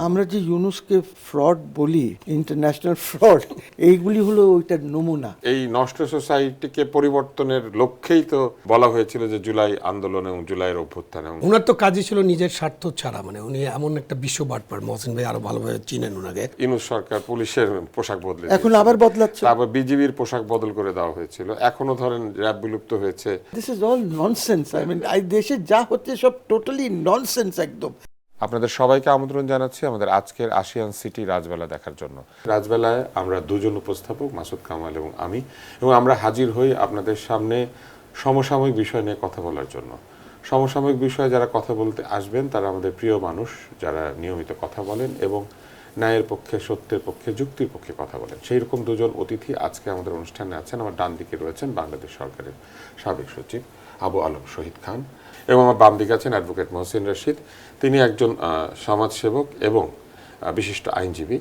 আমরা যে ইউনুসকে ফ্রড বলি, ইন্টারন্যাশনাল ফ্রড, এইগুলি হলো ওইটার নমুনা। এই নষ্ট সোসাইটিকে পরিবর্তনের লক্ষ্যেই তো বলা হয়েছিল যে জুলাই আন্দোলন এবং জুলাইয়ের অভ্যুত্থান। ওনার তো কাজই ছিল নিজের স্বার্থ ছাড়া, মানে উনি এমন একটা বিশ্ব বাটপার, মহসিন ভাই আরো ভালোভাবে চিনেন ওনাকে। ইউনুস সরকার পুলিশের পোশাক বদলে এখন আবার বদলাচ্ছে, তারপর বিজিবির পোশাক বদল করে দেওয়া হয়েছিল, এখনো ধরেন র্যাব বিলুপ্ত হয়েছে। This is all nonsense. I mean দেশে যা হচ্ছে সব টোটালি ননসেন্স একদম। আপনাদের সবাইকে আমন্ত্রণ জানাচ্ছি আমাদের আজকের আশিয়ান সিটি রাজবেলা দেখার জন্য। রাজবেলায় আমরা দুজন উপস্থাপক, মাসুদ কামাল এবং আমি, এবং আমরা হাজির হই আপনাদের সামনে সমসাময়িক বিষয় নিয়ে কথা বলার জন্য। সমসাময়িক বিষয়ে যারা কথা বলতে আসবেন তারা আমাদের প্রিয় মানুষ, যারা নিয়মিত কথা বলেন এবং ন্যায়ের পক্ষে, সত্যের পক্ষে, যুক্তির পক্ষে কথা বলেন। সেই রকম দুজন অতিথি আজকে আমাদের অনুষ্ঠানে আছেন। আমার ডান দিকে রয়েছেন বাংলাদেশ সরকারের সাবেক সচিব আবু আলম শহীদ খান, এবং আমার বাম দিকে আছেন অ্যাডভোকেট মহসিন রশিদ। তিনি একজন সমাজসেবক এবং বিশিষ্ট আইনজীবী।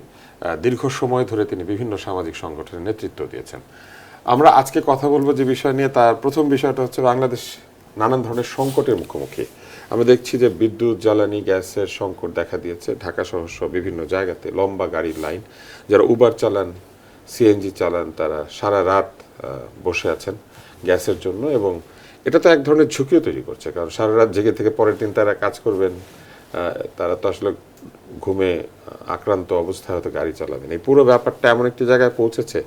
দীর্ঘ সময় ধরে তিনি বিভিন্ন সামাজিক সংগঠনের নেতৃত্ব দিয়েছেন। আমরা আজকে কথা বলবো যে বিষয় নিয়ে, তার প্রথম বিষয়টা হচ্ছে বাংলাদেশ নানান ধরনের সংকটের মুখোমুখি। আমরা দেখছি যে বিদ্যুৎ, জ্বালানি, গ্যাসের সংকট দেখা দিয়েছে ঢাকা সহ বিভিন্ন জায়গাতে। লম্বা গাড়ির লাইন, যারা উবার চালান, সিএনজি চালান, তারা সারা রাত বসে আছেন গ্যাসের জন্য, এবং এটা তো এক ধরনের ঝুঁকিও তৈরি করছে, কারণ সারা রাত জেগে থেকে পরের দিন তারা কাজ করবেন, তারা তো আসলে ঘুমে আক্রান্ত অবস্থায় হয়তো গাড়ি চালাবেন। এই পুরো ব্যাপারটা এমন একটি জায়গায় পৌঁছেছে,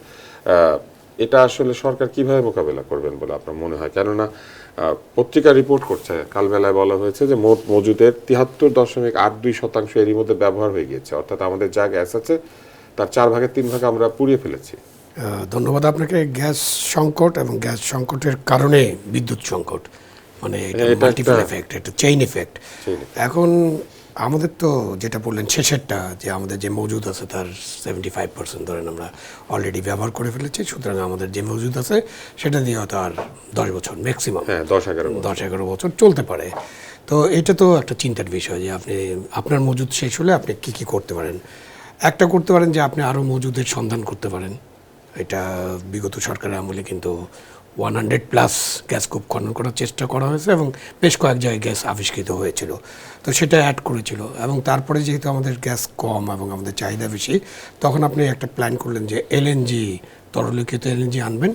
এটা আসলে সরকার কিভাবে মোকাবেলা করবেন বলে আপনার মনে হয়? কেননা পত্রিকা রিপোর্ট করছে, কালবেলায় বলা হয়েছে যে মোট মজুদের 73.82% এরই মধ্যে ব্যবহার হয়ে গিয়েছে। অর্থাৎ আমাদের যা গ্যাস আছে তার 4/3 আমরা পুড়িয়ে ফেলেছি। ধন্যবাদ আপনাকে। গ্যাস সংকট এবং গ্যাস সংকটের কারণে বিদ্যুৎ সংকট, মানে এটা মাল্টিপল এফেক্ট, এটা চেইন এফেক্ট। এখন আমাদের তো যেটা বললেন শেষেরটা, যে আমাদের যে মজুদ আছে তার 75% ধরেন আমরা অলরেডি ব্যবহার করে ফেলেছি। সুতরাং আমাদের যে মজুদ আছে সেটা দিয়ে হয়তো আর 10 বছর ম্যাক্সিমাম, 10-11 বছর চলতে পারে। তো এটা তো একটা চিন্তার বিষয় যে আপনি আপনার মজুদ শেষ হলে আপনি কী কী করতে পারেন। একটা করতে পারেন যে আপনি আরও মজুদের সন্ধান করতে পারেন। এটা বিগত সরকারের আমলে কিন্তু 100+ গ্যাস কূপ খনন করার চেষ্টা করা হয়েছে এবং বেশ কয়েক জায়গায় গ্যাস আবিষ্কৃত হয়েছিল, তো সেটা অ্যাড করেছিল। এবং তারপরে যেহেতু আমাদের গ্যাস কম এবং আমাদের চাহিদা বেশি, তখন আপনি একটা প্ল্যান করলেন যে এলএনজি, তরলীকৃত এলএনজি আনবেন,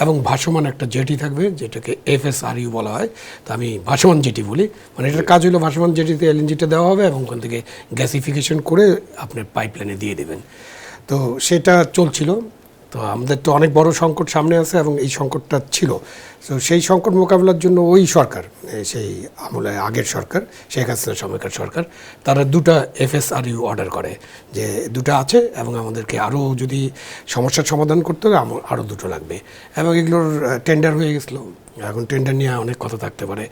এবং ভাসমান একটা জেটি থাকবে যেটাকে FSRU বলা হয়। তো আমি ভাসমান জেটি বলি, মানে এটার কাজ হলো ভাসমান জেটিতে এলএনজিটা দেওয়া হবে এবং ওখান থেকে গ্যাসিফিকেশন করে আপনার পাইপলাইনে দিয়ে দেবেন। তো সেটা চলছিল। তো আমাদের তো অনেক বড় সংকট সামনে আছে এবং এই সংকটটা ছিল। তো সেই সংকট মোকাবিলার জন্য ওই সরকার, সেই আমলে আগের সরকার, শেখ হাসিনার সময়কার সরকার, তারা 2টা FSRU অর্ডার করে যে 2টা আছে এবং আমাদেরকে আরও যদি সমস্যার সমাধান করতে হবে আরও 2টো লাগবে, এবং এগুলোর টেন্ডার হয়ে গেছিলো। এখন টেন্ডার নিয়ে অনেক কথা থাকতে পারে।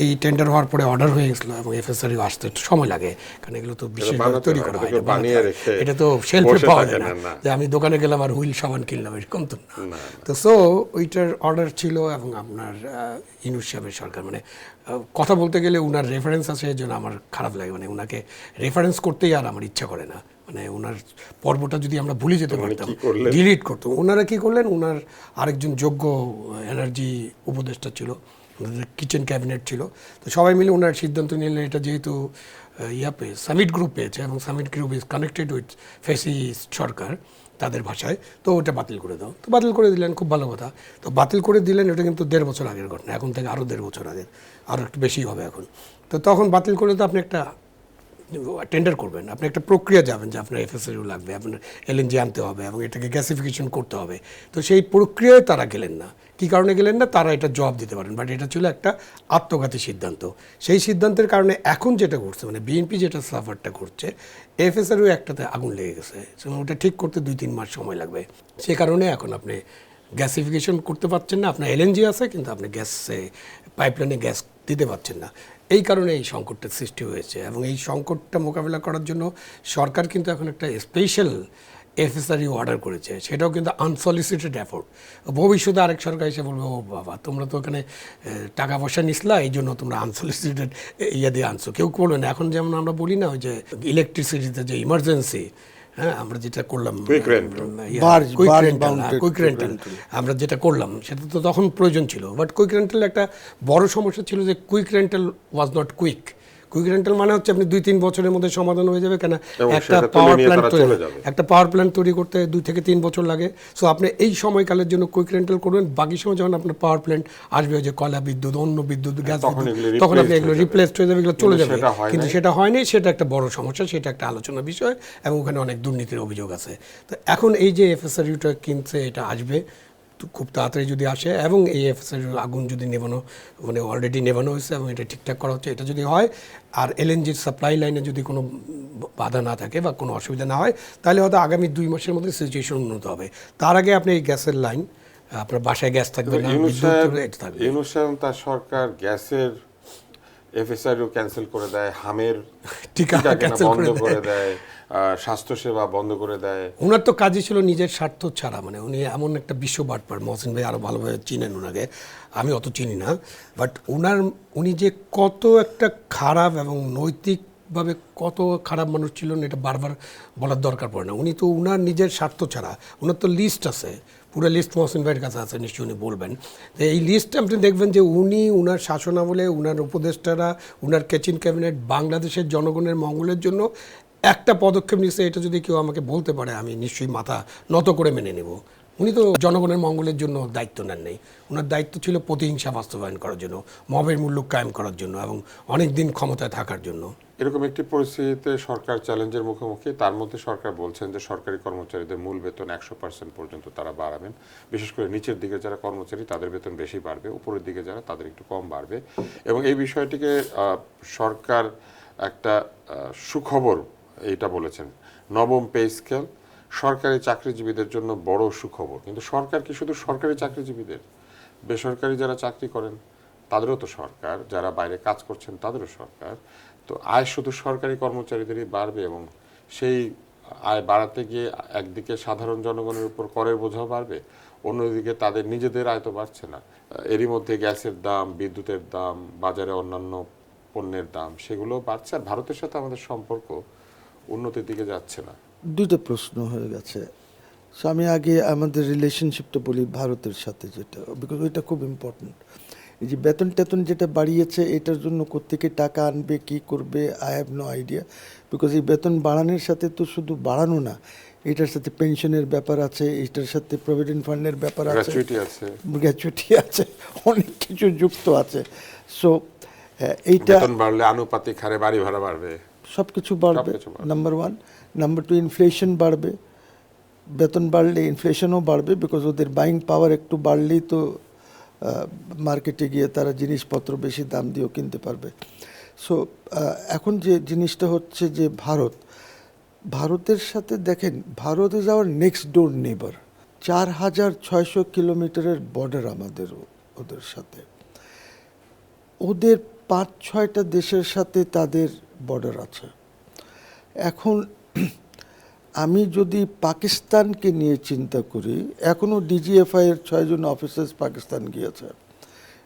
এই টেন্ডার হওয়ার পরে অর্ডার হয়ে গেছিলো এবং FSRU আসতে একটু সময় লাগে, কারণ এগুলো তো বিশেষভাবে তৈরি করা হয়, এটা তো শেলফে পাওয়া যায় না যে আমি দোকানে গেলাম আর হুইল সাবান কিনলাম, এরকম তো না। তো সো ওইটার অর্ডার ছিল। এবং আপনার ইউনুস সাহেবের সরকার, মানে কথা বলতে গেলে উনার রেফারেন্স আছে, এর জন্য আমার খারাপ লাগে, মানে উনাকে রেফারেন্স করতেই আর আমার ইচ্ছা করে না। মানে ওনার পর্বটা যদি আমরা ভুলে যেতে পারতাম, ডিলিট করতাম। ওনারা কী করলেন, ওনার আরেকজন যোগ্য এনার্জি উপদেষ্টা ছিল, ওনাদের কিচেন ক্যাবিনেট ছিল, তো সবাই মিলে ওনার সিদ্ধান্ত নিলেন এটা যেহেতু সামিট গ্রুপ পেয়েছে এবং Summit Group is connected with fascist সরকার তাদের ভাষায়, তো ওটা বাতিল করে দাও। তো বাতিল করে দিলেন, খুব ভালো কথা। তো বাতিল করে দিলেন, এটা কিন্তু 1.5 বছর আগের ঘটনা, এখন থেকে আরও 1.5 বছর আগের, আরও একটু বেশি হবে এখন। তো তখন বাতিল করে তো আপনি একটা টেন্ডার করবেন, আপনি একটা প্রক্রিয়া যাবেন যে আপনার FSRU লাগবে, আপনার এলএনজি আনতে হবে এবং এটাকে গ্যাসিফিকেশন করতে হবে। তো সেই প্রক্রিয়ায় তারা গেলেন না। কী কারণে গেলেন না, তারা এটা জবাব দিতে পারেন, বাট এটা ছিল একটা আত্মঘাতী সিদ্ধান্ত। সেই সিদ্ধান্তের কারণে এখন যেটা করছে, মানে বিএনপি যেটা সাফারটা করছে, FSRU একটাতে আগুন লেগে গেছে, ওটা ঠিক করতে 2-3 মাস সময় লাগবে। সে কারণে এখন আপনি গ্যাসিফিকেশন করতে পারছেন না। আপনার এলএনজি আছে কিন্তু আপনি গ্যাসে পাইপলাইনে গ্যাস দিতে পারছেন না। এই কারণে এই সংকটটার সৃষ্টি হয়েছে এবং এই সংকটটা মোকাবিলা করার জন্য সরকার কিন্তু এখন একটা স্পেশাল FSRU অর্ডার করেছে, সেটাও কিন্তু আনসলিসিটেড এফোর্ট। ভবিষ্যতে আরেক সরকার এসে বলবে, ও বাবা তোমরা তো ওখানে টাকা পয়সা নিসলা, এই জন্য তোমরা আনসলিসিটেড দিয়ে আনছো। কেউ বলবে না। এখন যেমন আমরা বলি না, ওই যে ইলেকট্রিসিটিতে যে ইমার্জেন্সি, হ্যাঁ, আমরা যেটা করলাম কুইক রেন্টাল, আমরা যেটা করলাম সেটা তো তখন প্রয়োজন ছিল, বাট কুইক রেন্টাল একটা বড় সমস্যা ছিল যে quick rental was not quick. Quick rental মানে হচ্ছে আপনি 2-3 বছরের মধ্যে সমাধান হয়ে যাবে, কেন এবং একটা সেটা তুলে পাওয়ার নিয়ে প্ল্যান্ট তারা চলে যাবে। একটা পাওয়ার প্ল্যান্ট তৈরি করতে 2 থেকে 3 বছর লাগে। সো আপনি এই সময়কালের জন্য কুইক রেন্টাল করবেন, বাকি সময় যখন আপনার পাওয়ার প্ল্যান্ট আসবে, যে কয়লা বিদ্যুৎ, অন্য বিদ্যুৎ, গ্যাস তখন বিদ্যুৎ, এগুলো তখন আপনি replaced এগুলো হয়ে যাবে। রিপ্লেসড হয়ে যাবে, এগুলো চলে কিন্তু যাবে। সেটা হয় কিন্তু নাই। সেটা হয়নি, সেটা একটা বড় সমস্যা, সেটা একটা আলোচনার বিষয়, এবং ওখানে অনেক দুর্নীতির অভিযোগ আছে। তো এখন এই যে এফএসআরইউটা কিনছে, এটা আসবে তো খুব তাড়াতাড়ি যদি আসে, এবং এই এফএসআরইউ আগুন যদি নেভানো, মানে অলরেডি নেভানো হয়েছে এবং এটা ঠিকঠাক করা হচ্ছে, এটা যদি হয়, আর এলএনজির সাপ্লাই লাইনে যদি কোনো বাধা না থাকে বা কোনো অসুবিধা না হয়, তাহলে হয়তো আগামী 2 মাসের মধ্যে সিচুয়েশন উন্নত হবে। তার আগে আপনি এই গ্যাসের লাইন, আপনার বাসায় গ্যাস থাকবে না, বিদ্যুৎ এটা থাকবে। ইউনূস সাহেব তার সরকার গ্যাসের এফএসআরইউ ক্যান্সেল করে দেয়, হামের টিকা টিকা কেনা cancel বন্ধ করে করে দেয়, স্বাস্থ্যসেবা বন্ধ করে দেয়। ওনার তো কাজই ছিল নিজের স্বার্থ ছাড়া, মানে উনি এমন একটা বিশ্ব বাটপার, মহসিন ভাই আরও ভালোভাবে চিনেন ওনাকে, আমি অত চিনি না, বাট উনি যে কত একটা খারাপ এবং নৈতিকভাবে কত খারাপ মানুষ ছিলেন, এটা বারবার বলার দরকার পড়ে না। উনি তো উনার নিজের স্বার্থ ছাড়া, ওনার তো লিস্ট আছে, পুরো লিস্ট মহসিন ভাইয়ের কাছে আছে, নিশ্চয়ই উনি বলবেন। তো এই লিস্টে আপনি দেখবেন যে উনি উনার শাসনামলে, উনার উপদেষ্টারা, উনার কেচিন ক্যাবিনেট বাংলাদেশের জনগণের মঙ্গলের জন্য একটা পদক্ষেপ নিচ্ছে, এটা যদি কেউ আমাকে বলতে পারে, আমি নিশ্চয়ই মাথা নত করে মেনে নেব। উনি তো জনগণের মঙ্গলের জন্য দায়িত্ব নেন নাই, ওনার দায়িত্ব ছিল প্রতিহিংসা বাস্তবায়ন করার জন্য, মবের মূল্য কায়েম করার জন্য, এবং অনেক দিন ক্ষমতায় থাকার জন্য। এরকম একটি পরিস্থিতিতে সরকার চ্যালেঞ্জের মুখোমুখি। তার মধ্যে সরকার বলছেন যে সরকারি কর্মচারীদের মূল বেতন 100% পর্যন্ত তারা বাড়াবেন। বিশেষ করে নিচের দিকে যারা কর্মচারী তাদের বেতন বেশি বাড়বে, উপরের দিকে যারা তাদের একটু কম বাড়বে। এবং এই বিষয়টিকে সরকার একটা সুখবর এইটা বলেছেন, নবম পে স্কেল সরকারি চাকরিজীবীদের জন্য বড় সুখবর। কিন্তু সরকার কি শুধু সরকারি চাকরিজীবীদের? বেসরকারি যারা চাকরি করেন তাদেরও তো সরকার, যারা বাইরে কাজ করছেন তাদেরও সরকার। তো আয় শুধু সরকারি কর্মচারীদেরই বাড়বে, এবং সেই আয় বাড়াতে গিয়ে একদিকে সাধারণ জনগণের উপর করের বোঝাও বাড়বে, অন্যদিকে তাদের নিজেদের আয় তো বাড়ছে না। এরই মধ্যে গ্যাসের দাম, বিদ্যুতের দাম, বাজারে অন্যান্য পণ্যের দাম সেগুলো বাড়ছে, আর ভারতের সাথে আমাদের সম্পর্ক উন্নতির দিকে যাচ্ছে না। দুটো প্রশ্ন হয়ে গেছে। সো আমি আগে আমাদের রিলেশনশিপটা বলি ভারতের সাথে, যেটা বিকজ ওইটা খুব ইম্পর্টেন্ট। এই যে বেতন টেতন যেটা বাড়িয়েছে, এটার জন্য কোত্থেকে টাকা আনবে, কি করবে, I have no idea. Because এই বেতন বাড়ানোর সাথে তো শুধু বাড়ানো না, এটার সাথে পেনশনের ব্যাপার আছে, এটার সাথে প্রভিডেন্ট ফান্ডের ব্যাপার আছে, গ্র্যাচুইটি আছে, গ্র্যাচুইটি আছে, অনেক কিছু যুক্ত আছে। সো এইটা বেতন বাড়লে আনুপাতিক হারে বাড়ি ভাড়া বাড়বে, সব কিছু বাড়বে, সবকিছু বাড়বে। Number one. Number two, inflation বাড়বে। বেতন বাড়লে ইনফ্লেশনও বাড়বে, বিকজ ওদের বাইং পাওয়ার একটু বাড়লেই তো মার্কেটে গিয়ে তারা জিনিসপত্র বেশি দাম দিয়েও কিনতে পারবে। সো এখন যে জিনিসটা হচ্ছে যে ভারতের সাথে দেখেন, ভারত ইজ আওয়ার নেক্সট ডোর নেবার। 4600 কিলোমিটারের বর্ডার আমাদের ওদের সাথে। ওদের 5-6টা দেশের সাথে তাদের বর্ডার আছে। এখন আমি যদি পাকিস্তানকে নিয়ে চিন্তা করি, এখনও ডিজিএফআই এর 6 জন অফিসার্স পাকিস্তান গিয়েছে।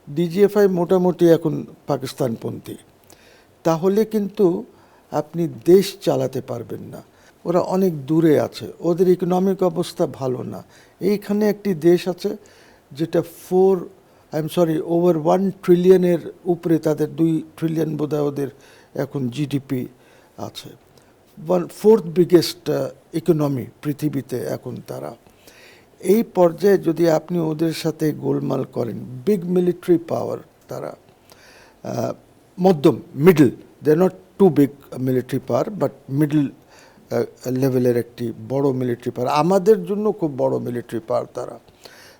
ডিজিএফআই মোটামুটি এখন পাকিস্তানপন্থী। তাহলে কিন্তু আপনি দেশ চালাতে পারবেন না। ওরা অনেক দূরে আছে, ওদের ইকোনমিক অবস্থা ভালো না। এইখানে একটি দেশ আছে যেটা ওভার 1 ট্রিলিয়নের উপরে, তাদের 2 ট্রিলিয়ন বোধহয় ওদের এখন জিডিপি আছে। 4th বিগেস্ট ইকোনমি পৃথিবীতে এখন তারা। এই পর্যায়ে যদি আপনি ওদের সাথে গোলমাল করেন, বিগ মিলিটারি পাওয়ার তারা, মধ্যম, middle, they are not too big military power, but middle লেভেলের একটি বড় মিলিটারি পাওয়ার, আমাদের জন্য খুব বড় মিলিটারি পাওয়ার তারা।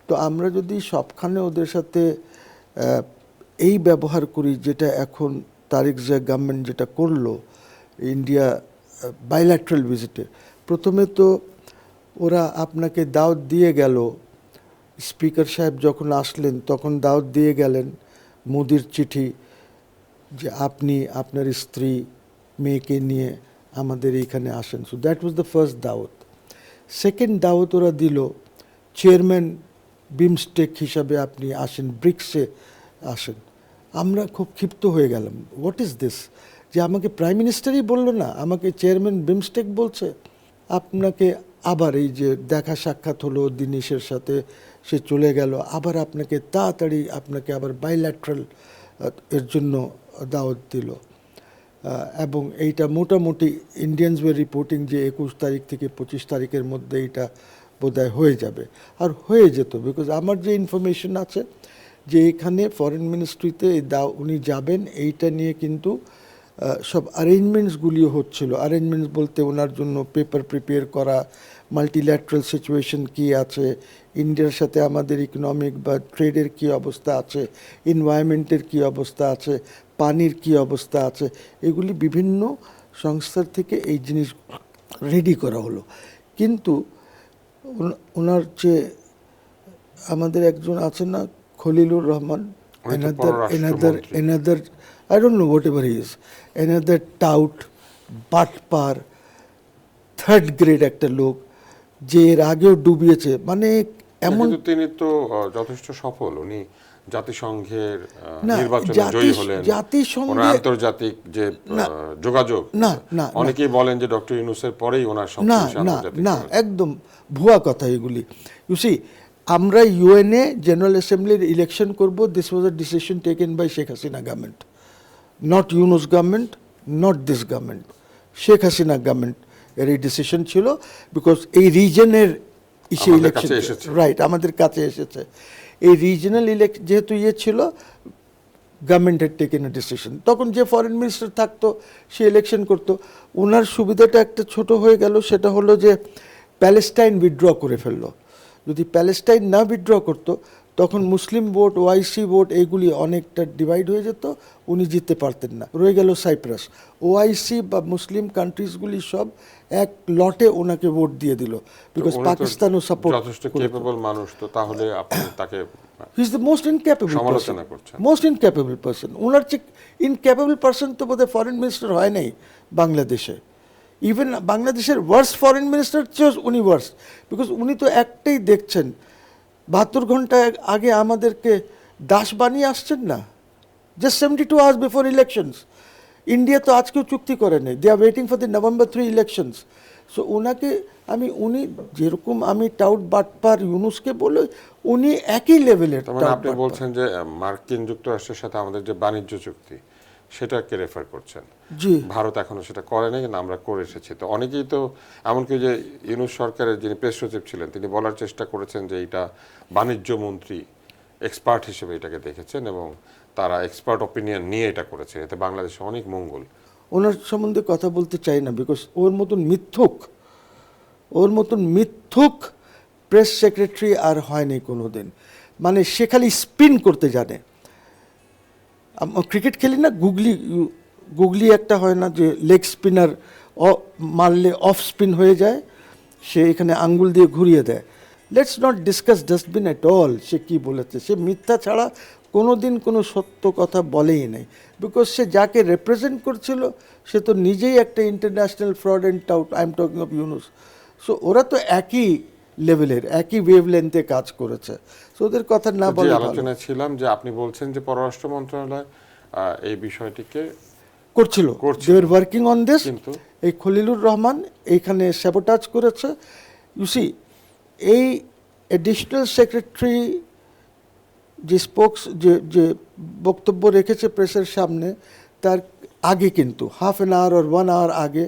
তো আমরা যদি সবখানে ওদের সাথে এই ব্যবহার করি, যেটা এখন তারিক জিয়া গভর্নমেন্ট যেটা করলো ইন্ডিয়া বাইল্যাটারাল ভিজিটে, প্রথমে তো ওরা আপনাকে দাওয়াত দিয়ে গেল, স্পিকার সাহেব যখন আসলেন তখন দাওয়াত দিয়ে গেলেন, মোদির চিঠি, যে আপনি আপনার স্ত্রী মেয়েকে নিয়ে আমাদের এইখানে আসেন। So that was the first দাওয়াত। সেকেন্ড দাওয়াত ওরা দিল, চেয়ারম্যান বিমস্টেক হিসাবে আপনি আসেন, ব্রিক্সে আসেন। আমরা খুব ক্ষিপ্ত হয়ে গেলাম, হোয়াট ইজ দিস, যে আমাকে প্রাইম মিনিস্টারই বললো না, আমাকে চেয়ারম্যান বিমস্টেক বলছে। আপনাকে আবার এই যে দেখা সাক্ষাৎ হলো দিনেশের সাথে, সে চলে গেল, আবার আপনাকে তাড়াতাড়ি আপনাকে আবার বাইল্যাটারাল এর জন্য দাওয়াত দিল। এবং এইটা মোটামুটি ইন্ডিয়ানস ওয়ে রিপোর্টিং যে 21 তারিখ থেকে 25 তারিখের মধ্যে এটা বোধহয় হয়ে যাবে, আর হয়ে যেত। বিকজ আমার যে ইনফরমেশন আছে যে এখানে ফরেন মিনিস্ট্রিতে উনি যাবেন, এইটা নিয়ে কিন্তু সব অ্যারেঞ্জমেন্টসগুলিও হচ্ছিল। অ্যারেঞ্জমেন্টস বলতে ওনার জন্য পেপার প্রিপেয়ার করা, মাল্টিল্যাটারাল সিচুয়েশন কী আছে, ইন্ডিয়ার সাথে আমাদের ইকোনমিক বা ট্রেডের কী অবস্থা আছে, এনভায়রনমেন্টের কী অবস্থা আছে, পানির কী অবস্থা আছে, এগুলি বিভিন্ন সংস্থার থেকে এই জিনিস রেডি করা হলো। কিন্তু ওনার যে আমাদের একজন আছেন না, খলিলুর রহমান, উনি তো পররাষ্ট্রমন্ত্রী। another I don't know whatever he is, another tout, বাটপার, থার্ড গ্রেড একটা লোক, যে এর আগেও ডুবিয়েছে। মানে এমন কিন্তু তিনি তো যথেষ্ট সফল, উনি জাতিসংঘের না, নির্বাচনে জয়ী হলেন, জাতিসংঘে ওনার আন্তর্জাতিক যে যোগাযোগ, না, না, অনেকেই বলেন যে ডক্টর ইউনূসের পরেই ওনার না সবচেয়ে না আন্তর্জাতিক না, যোগাযোগ। একদম ভুয়া কথা এগুলি। ইউসি, আমরা ইউএনএ জেনারেল অ্যাসেম্বলির ইলেকশন করব, this was a decision taken by Sheikh Hasina government, not Yunus government, not this government. Sheikh Hasina government এর এই ডিসিশন ছিল, বিকজ এই রিজনের আমাদের ইলেকশন, কাছে এসেছে। রাইট, আমাদের কাছে এসেছে। এই রিজনাল যেহেতু ছিল, government had taken a decision. তখন যে ফরেন মিনিস্টার থাকতো সে ইলেকশন করতো। ওনার সুবিধাটা একটা ছোট হয়ে গেল, সেটা হলো যে প্যালেস্টাইন উইথড্র করে ফেললো। যদি প্যালেস্টাইন না উইথড্র করতো, তখন মুসলিম ভোট, ওআইসি ভোট, এইগুলি অনেকটা ডিভাইড হয়ে যেত, উনি জিততে পারতেন না। রয়ে গেল সাইপ্রাস। ওআইসি বা মুসলিম কান্ট্রিজগুলি সব এক লটে ওনাকে ভোট দিয়ে দিল, বিকজ উনি তো পাকিস্তানও সাপোর্ট। যথেষ্ট ক্যাপেবল মানুষ, তো তাহলে আপনি তাকে he is the most incapable সমালোচনা করছেন। Most incapable person. ওনার চেয়ে ইনক্যাপেবল পার্সন তো বোধহয় ফরেন মিনিস্টার হয় নাই বাংলাদেশে। ইভেন বাংলাদেশের ওয়ার্স ফরেন মিনিস্টার চেয়েও উনি ওয়ার্স, বিকজ উনি তো একটাই দেখছেন, 72 ঘন্টা আগে আমাদেরকে দাস বানিয়ে আসছেন না, just 72 hours before elections. India তো আজকেও চুক্তি করে নেই, they are waiting for the November 3 elections. So ওনাকে উনি যেরকম আমি টাউট বাটপার ইউনুসকে বলে, উনি একই লেভেলের তার মানে আপনি বলছেন যে মার্কিন যুক্তরাষ্ট্রের সাথে আমাদের যে বাণিজ্য চুক্তি, সেটাকে রেফার করছেন। জি, ভারত এখনো সেটা করে নাই, কিন্তু আমরা করে এসেছি। তো অনেকেই তো, এমনকি যে ইউনূস সরকারের যিনি প্রেস সচিব ছিলেন, তিনি বলার চেষ্টা করেছেন যে এটা বাণিজ্য মন্ত্রী এক্সপার্ট হিসেবে এটাকে দেখেছেন, এবং তারা এক্সপার্ট অপিনিয়ন নিয়ে এটা করেছে, এতে বাংলাদেশে অনেক মঙ্গল। ওনার সম্বন্ধে কথা বলতে চাই না, বিকজ ওর মতন মিথ্যুক প্রেস সেক্রেটারি আর হয়নি কোনো দিন। মানে সে খালি স্পিন করতে জানে। ক্রিকেট খেলি না, গুগলি একটা হয় না যে লেগ স্পিনার মারলে অফ স্পিন হয়ে যায়, সে এখানে আঙ্গুল দিয়ে ঘুরিয়ে দেয়। Let's not discuss dustbin at all. সে কী বলেছে, সে মিথ্যা ছাড়া কোনো দিন কোনো সত্য কথা বলেই নেই, বিকজ সে যাকে রিপ্রেজেন্ট করছিল সে তো নিজেই একটা international fraud and tout. I am talking of Yunus. So ওরা তো একই লেভেলের, একই ওয়েভলেন্থে কাজ করেছে। সো ওদের কথা না যে বলে আলোচনায় ছিলাম, যে আপনি বলছেন যে পররাষ্ট্র মন্ত্রণালয় এই বিষয়টিকে করছিল, করছিল। They are working on this. কিন্তু এই খলিলুর রহমান এইখানে স্যাবোটাজ করেছে। ইউ সি, এই অ্যাডিশনাল সেক্রেটারি যে যে বক্তব্য রেখেছে প্রেসের সামনে, তার আগে কিন্তু হাফ অ্যান আওয়ার আর 1 আওয়ার আগে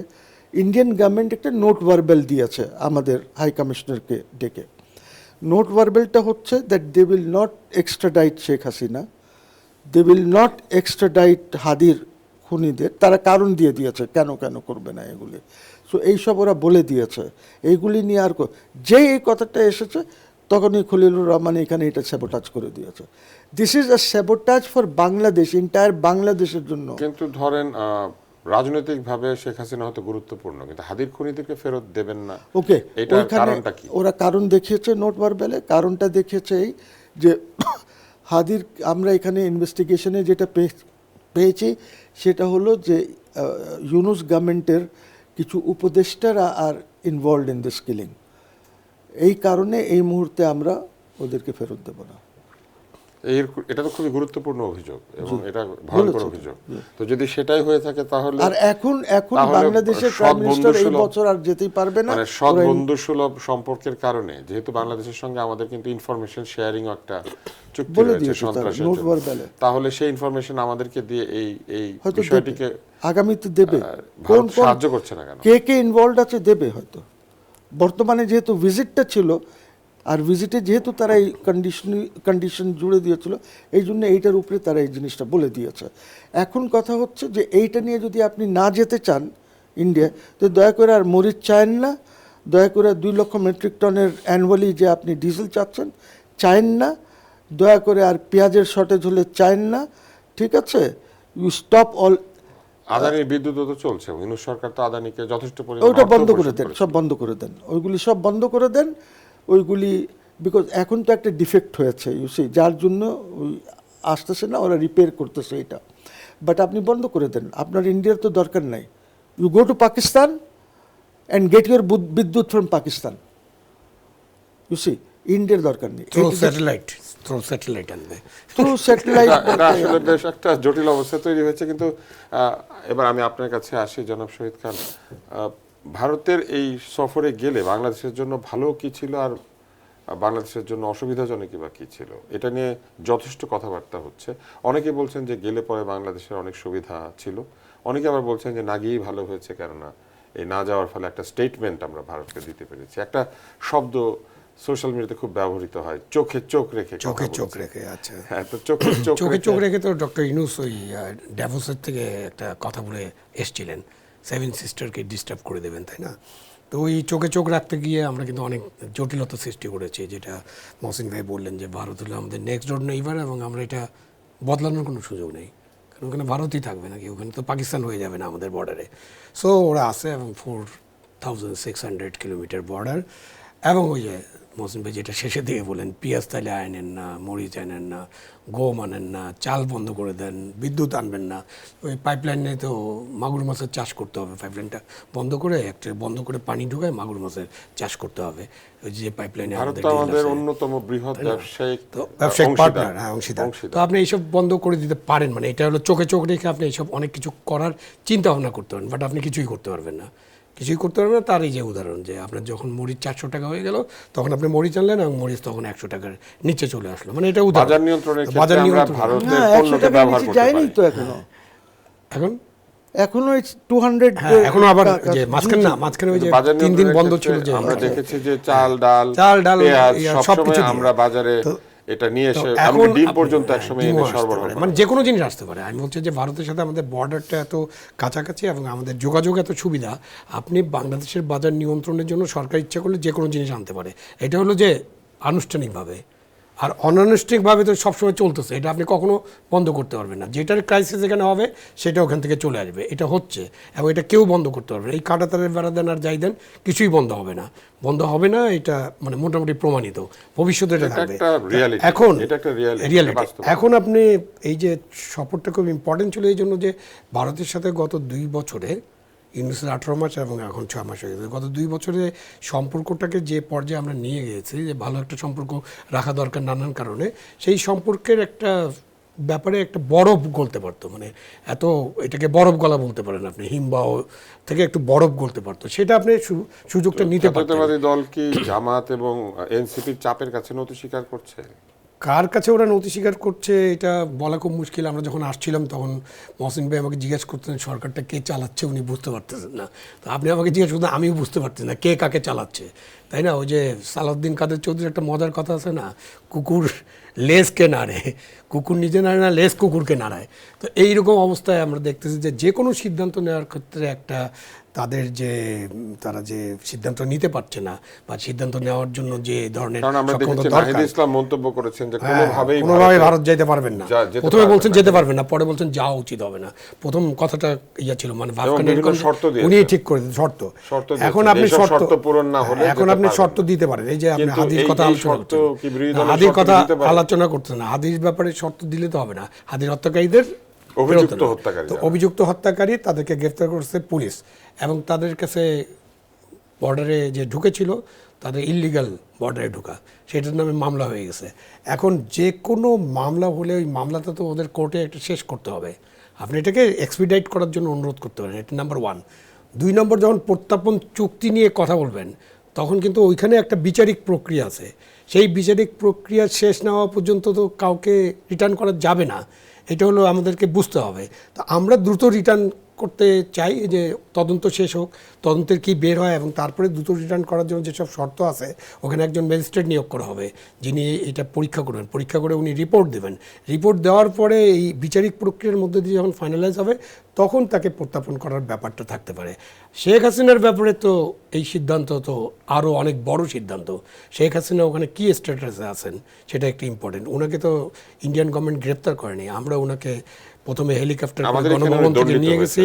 ইন্ডিয়ান গভর্নমেন্ট একটা নোট ভার্বেল দিয়েছে আমাদের হাই কমিশনারকে ডেকে। নোট ভার্বেলটা হচ্ছে that they will not extradite Sheikh Hasina, they will not extradite হাদির খুনিদের। তারা কারণ দিয়ে দিয়েছে কেন করবে না এগুলি। সো এইসব ওরা বলে দিয়েছে। এইগুলি নিয়ে আর যেই এই কথাটা এসেছে, তখনই খলিলুর রহমান এখানে এটা স্যাবোটাজ করে দিয়েছে। This is a sabotage for Bangladesh, entire বাংলাদেশের জন্য। কিন্তু ধরেন রাজনৈতিকভাবে শেখ হাসিনা হয়তো গুরুত্বপূর্ণ, কিন্তু হাদির খুনিদেরকে ফেরত দেবেন না, ওকে, এটার কারণটা কি? ওরা কারণ দেখিয়েছে নোট ভার্বেলে। কারণটা দেখিয়েছে এই যে হাদির, আমরা এখানে ইনভেস্টিগেশনে যেটা পেয়েছি সেটা হলো যে ইউনুস গভর্নমেন্টের কিছু উপদেষ্টারা আর ইনভলভড ইন দিস কিলিং। এই কারণে এই মুহূর্তে আমরা ওদেরকে ফেরত দেব না। এটা তো খুবই গুরুত্বপূর্ণ অভিযোগ এবং এটা ভয়ঙ্কর অভিযোগ। তো যদি সেটাই হয়ে থাকে তাহলে আর এখন তাহলে বাংলাদেশের সৎ প্রাইম মিনিস্টার এই বন্ধুসুলভ- বছর আর যেতেই পারবে না। মানে সৎ বন্ধুসুলভ সম্পর্কের কারণে, যেহেতু বাংলাদেশের সঙ্গে আমাদের কিন্তু ইনফরমেশন শেয়ারিং একটা চুক্তি বলে রয়েছে দিয়েছে তারা, সন্ত্রাসের নোট জন্য, ভার্বালে। তাহলে সেই ইনফরমেশন আমাদেরকে দিয়ে এই হয়তো বিষয়টিকে আগামীতে দেবে। ভারত সাহায্য করছে না কেন? কে ইনভলভ আছে দেবে হয়তো। বর্তমানে যেহেতু ভিজিটটা ছিল, আর ভিজিটে যেহেতু তারা এই কন্ডিশন জুড়ে দিয়েছিল, এই জন্য এইটার উপরে তারা এই জিনিসটা বলে দিয়েছে। এখন কথা হচ্ছে যে এইটা নিয়ে যদি আপনি না যেতে চান ইন্ডিয়া, তো দয়া করে আর মরিচ চায়েন না, দয়া করে 2 লক্ষ মেট্রিক টনের অ্যানুয়ালি যে আপনি ডিজেল চাচ্ছেন চায়েন না, দয়া করে আর পেঁয়াজের শর্টেজ হলে চায়েন না, ঠিক আছে? You stop all. আদানির বিদ্যুৎ তো চলছে, ইউনূস সরকার তো আদানিকে যথেষ্ট পরিমাণ ওইটা অর্থ বন্ধ করে পরিশোধ দেন, করেছে। সব বন্ধ করে দেন, ওইগুলি সব বন্ধ করে দেন ওইগুলি। বিকজ এখন তো একটা ডিফেক্ট হয়েছে ইউসি, যার জন্য ওই আসতেছে না, ওরা রিপেয়ার করতেছে এটা। বাট আপনি বন্ধ করে দেন, আপনার ইন্ডিয়ার তো দরকার নাই। You go to Pakistan and get your বিদ্যুৎ ফ্রম পাকিস্তান, ইউসি। ইন্ডিয়ার দরকার নেই। থ্রো স্যাটেলাইট আনবে। থ্রু স্যাটেলাইট এটা আসলে বেশ একটা জটিল অবস্থা তৈরি হয়েছে। কিন্তু এবার আমি আপনার কাছে আসি জনাব শহীদ খান, ভারতের এই সফরে গেলে বাংলাদেশের জন্য ভালো কি ছিল আর বাংলাদেশের জন্য অসুবিধাজনক বা কি ছিল, এটা নিয়ে যথেষ্ট কথাবার্তা হচ্ছে। অনেকে বলছেন যে গেলে পরে বাংলাদেশের অনেক সুবিধা ছিল, অনেকে আবার বলছেন যে না গিয়েই ভালো হয়েছে, কেননা এই না যাওয়ার ফলে একটা স্টেটমেন্ট আমরা ভারতকে দিতে পেরেছি। একটা শব্দ সোশ্যাল মিডিয়াতে খুব ব্যবহৃত হয়, চোখে চোখ রেখে কথা চোখে চোখ বলেছে। রেখে, আচ্ছা। হ্যাঁ, তো চোখে চোখ রেখে তো ডক্টর ইউনূস ওই ড্যাভোসের থেকে একটা কথা বলে এসছিলেন, 7 সিস্টারকে ডিস্টার্ব করে দেবেন, তাই না? তো ওই চোখে চোখ রাখতে গিয়ে আমরা কিন্তু অনেক জটিলতা সৃষ্টি করেছি, যেটা মহসিন ভাই বললেন যে ভারত হলো আমাদের নেক্সট ডোর নেইবার এবং আমরা এটা বদলানোর কোনো সুযোগ নেই, কারণ ওখানে ভারতই থাকবে নাকি, ওখানে তো পাকিস্তান হয়ে যাবে না আমাদের বর্ডারে। সো ওরা আছে এবং 4600 কিলোমিটার বর্ডার। এবং ওই যে মহসিন ভাই যেটা শেষের দিকে বলেন, পেঁয়াজ তাহলে আনেন না, মরিচ আনেন না, গম আনেন না, চাল বন্ধ করে দেন, বিদ্যুৎ আনবেন না। ওই পাইপলাইনে তো মাগুর মাছের চাষ করতে হবে, পাইপলাইনটা বন্ধ করে পানি ঢুকায় মাগুর মাছের চাষ করতে হবে। ওই যে পাইপলাইনে ভারত তো আমাদের অন্যতম বৃহৎ ব্যবসায়িক পার্টনার, হ্যাঁ, অংশীদার। তো আপনি এইসব বন্ধ করে দিতে পারেন, মানে এটা হলো চোখে চোখ রেখে আপনি এইসব অনেক কিছু করার চিন্তা ভাবনা করতে পারেন, বাট আপনি কিছুই করতে পারবেন না। তার এই যে উদাহরণ, যে আপনার যখন মরিচ 400 টাকা হয়ে গেল, তখন আপনি মরিচ আনলেন এবং মরিচ তখন 100 টাকার নিচে চলে আসলো, মানে এটা উদাহরণ। বাজার নিয়ন্ত্রণের ক্ষেত্রে আমরা ভারতের হ্যাঁ, 100 পণ্যকে টাকার ব্যবহার নিচে করতে যায়নি পারি। তো এখনো। এখন it's 200। হ্যাঁ, এখনো আবার যে মাঝখানে ওই যে বাজার 3 দিন নিয়ন্ত্রণের বন্ধ ছিল, ক্ষেত্রে যে আমরা দেখেছি যে চাল ডাল পেঁয়াজ সবসময় আমরা বাজারে এটা নিয়ে এসে এমনকি ডিম পর্যন্ত একসময় এনে সরবরাহ করা। মানে যে কোনো জিনিস আসতে পারে। আমি বলছি যে ভারতের সাথে আমাদের বর্ডারটা এত কাছাকাছি এবং আমাদের যোগাযোগ এত সুবিধা, আপনি বাংলাদেশের বাজার নিয়ন্ত্রণের জন্য সরকার ইচ্ছা করলে যে কোনো জিনিস আনতে পারে। এটা হলো যে আনুষ্ঠানিকভাবে, আর অনানুষ্ঠানিকভাবে তো সবসময় চলতেছে, এটা আপনি কখনো বন্ধ করতে পারবেন না। যেটার ক্রাইসিস এখানে হবে সেটা ওখান থেকে চলে আসবে, এটা হচ্ছে, এবং এটা কেউ বন্ধ করতে পারবে না। এই কাঁটাতারের বেড়া দেন আর যাই দেন, কিছুই বন্ধ হবে না, এটা মানে মোটামুটি প্রমাণিত, ভবিষ্যতে এটা থাকবে। এখন রিয়ালিটি। এখন আপনি এই যে সফরটা খুব ইম্পর্টেন্ট ছিল এই জন্য যে ভারতের সাথে গত 2 বছরে, ইউনূসের 18 মাস এবং এখন 6 মাস হয়ে গেছে, গত 2 বছরে সম্পর্কটাকে যে পর্যায়ে আমরা নিয়ে গেছি, যে ভালো একটা সম্পর্ক রাখা দরকার নানান কারণে, সেই সম্পর্কের একটা ব্যাপারে একটা বরফ গলতে পারতো, মানে এত এটাকে বরফ গলা বলতে পারেন আপনি, হিমবাহ থেকে একটু বরফ গলতে পারতো, সেটা আপনি সুযোগটা নিতে পারতেন। জাতীয়তাবাদী দল কি জামাত এবং এনসিপির চাপের কাছে নতি স্বীকার করছে? কার কাছে ওরা নথি স্বীকার করছে এটা বলা খুব মুশকিল। আমরা যখন আসছিলাম তখন মহসিন ভাই আমাকে জিজ্ঞেস করতেন সরকারটা কে চালাচ্ছে, উনি বুঝতে পারতেছেন না। তো আপনি আমাকে জিজ্ঞেস করতেন, আমিও বুঝতে পারতেন না কে কাকে চালাচ্ছে, তাই না? ওই যে সালাউদ্দিন কাদের চৌধুরীর একটা মজার কথা আছে না, কুকুর লেজকে নাড়ে, কুকুর নিজে নাড়ে না, লেজ কুকুরকে নাড়ায়। তো এইরকম অবস্থায় আমরা দেখতেছি যে কোনো সিদ্ধান্ত নেওয়ার ক্ষেত্রে একটা তারা যে সিদ্ধান্ত নিতে পারছে না, বা সিদ্ধান্ত নেওয়ার জন্য যে ধরনের ইসলাম মন্তব্য করেছেন যে কোনোভাবেই ভারত যেতে পারবেন না। প্রথমে বলছেন যেতে পারবেন না, পরে বলছেন যাওয়া উচিত হবে না। প্রথম কথাটা ছিল, মানে উনি ঠিক করে শর্ত। এখন আপনি শর্ত পূরণ না হলে এখন আপনি শর্ত দিতে পারেন। এই যে আপনি হাদির কথা আলোচনা করছেন না, হাদির ব্যাপারে শর্ত দিলে তো হবে না। হাদির হত্যাকারীদের অভিযুক্ত হত্যাকারী তাদেরকে গ্রেফতার করছে পুলিশ, এবং তাদের কাছে বর্ডারে যে ঢুকেছিল তাদের ইললিগাল বর্ডারে ঢোকা, সেটার নামে মামলা হয়ে গেছে। এখন যে কোনো মামলা হলে ওই মামলাটা তো ওদের কোর্টে একটা শেষ করতে হবে, আপনি এটাকে এক্সপিডাইট করার জন্য অনুরোধ করতে পারেন, এটা নাম্বার 1। 2 নম্বর, যখন প্রত্যাপন চুক্তি নিয়ে কথা বলবেন তখন কিন্তু ওইখানে একটা বিচারিক প্রক্রিয়া আছে, সেই বিচারিক প্রক্রিয়া শেষ না হওয়া পর্যন্ত তো কাউকে রিটার্ন করা যাবে না, এটা হলো আমাদেরকে বুঝতে হবে। তো আমরা দ্রুত রিটার্ন করতে চাই, যে তদন্ত শেষ হোক, তদন্তের কি বের হয়, এবং তারপরে দ্রুত রিটার্ন করার জন্য যেসব শর্ত আছে ওখানে একজন ম্যাজিস্ট্রেট নিয়োগ করা হবে যিনি এটা পরীক্ষা করবেন, পরীক্ষা করে উনি রিপোর্ট দেবেন। রিপোর্ট দেওয়ার পরে এই বিচারিক প্রক্রিয়ার মধ্যে দিয়ে যখন ফাইনালাইজ হবে তখন তাকে প্রত্যাপন করার ব্যাপারটা থাকতে পারে। শেখ হাসিনার ব্যাপারে তো এই সিদ্ধান্ত তো আরও অনেক বড় সিদ্ধান্ত। শেখ হাসিনা ওখানে কী স্ট্যাটাসে আছেন সেটা একটু ইম্পর্টেন্ট। ওনাকে তো ইন্ডিয়ান গভর্নমেন্ট গ্রেপ্তার করেনি, আমরা ওনাকে প্রথমে হেলিকপ্টার গণভবন থেকে নিয়ে গেছি।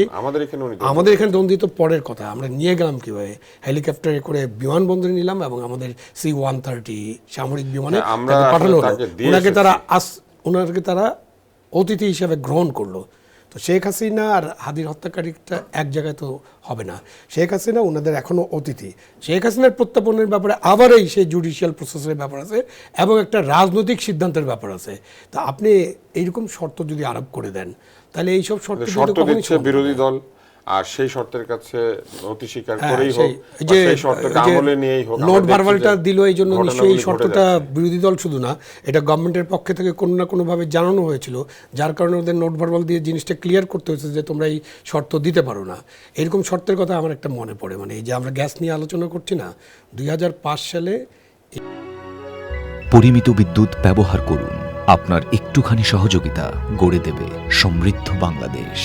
আমাদের এখানে দণ্ডিত পরের কথা, আমরা নিয়ে গেলাম কীভাবে, হেলিকপ্টারে করে বিমানবন্দরে নিলাম এবং আমাদের C-130 সামরিক বিমানে পাঠানো হলো। ওনাকে তারা অতিথি হিসাবে গ্রহণ করলো। তো শেখ হাসিনা আর হাদির হত্যাকারীটা এক জায়গায় তো হবে না। শেখ হাসিনা ওনাদের এখনও অতিথি। শেখ হাসিনার প্রত্যাপনের ব্যাপারে আবার সেই জুডিশিয়াল প্রসেসের ব্যাপার আছে এবং একটা রাজনৈতিক সিদ্ধান্তের ব্যাপার আছে। তা আপনি এইরকম শর্ত যদি আরোপ করে দেন তাহলে এইসব শর্ত দিচ্ছে বিরোধী দল, আর সেই শর্তের কাছে নথি স্বীকার করেই হোক, সেই শর্তটা আমলে নিয়েই হোক, নোট ভার্বালটা দিল এই জন্য নিশ্চয়ই এই শর্তটা বিরোধী দল শুধু না, এটা গভর্নমেন্টের পক্ষে থেকে কোনো না কোনোভাবে জানানো হয়েছিল, যার কারণে ওদের নোট ভার্বাল দিয়ে জিনিসটা ক্লিয়ার করতে হয়েছে যে তোমরা এই শর্ত দিতে পারো না। এরকম শর্তের কথা আমার একটা মনে পড়ে, মানে এই যে আমরা গ্যাস নিয়ে আলোচনা করছি না, 2005 সালে পরিমিত বিদ্যুৎ ব্যবহার করুন, আপনার একটুখানি সহযোগিতা গড়ে দেবে সমৃদ্ধ বাংলাদেশ।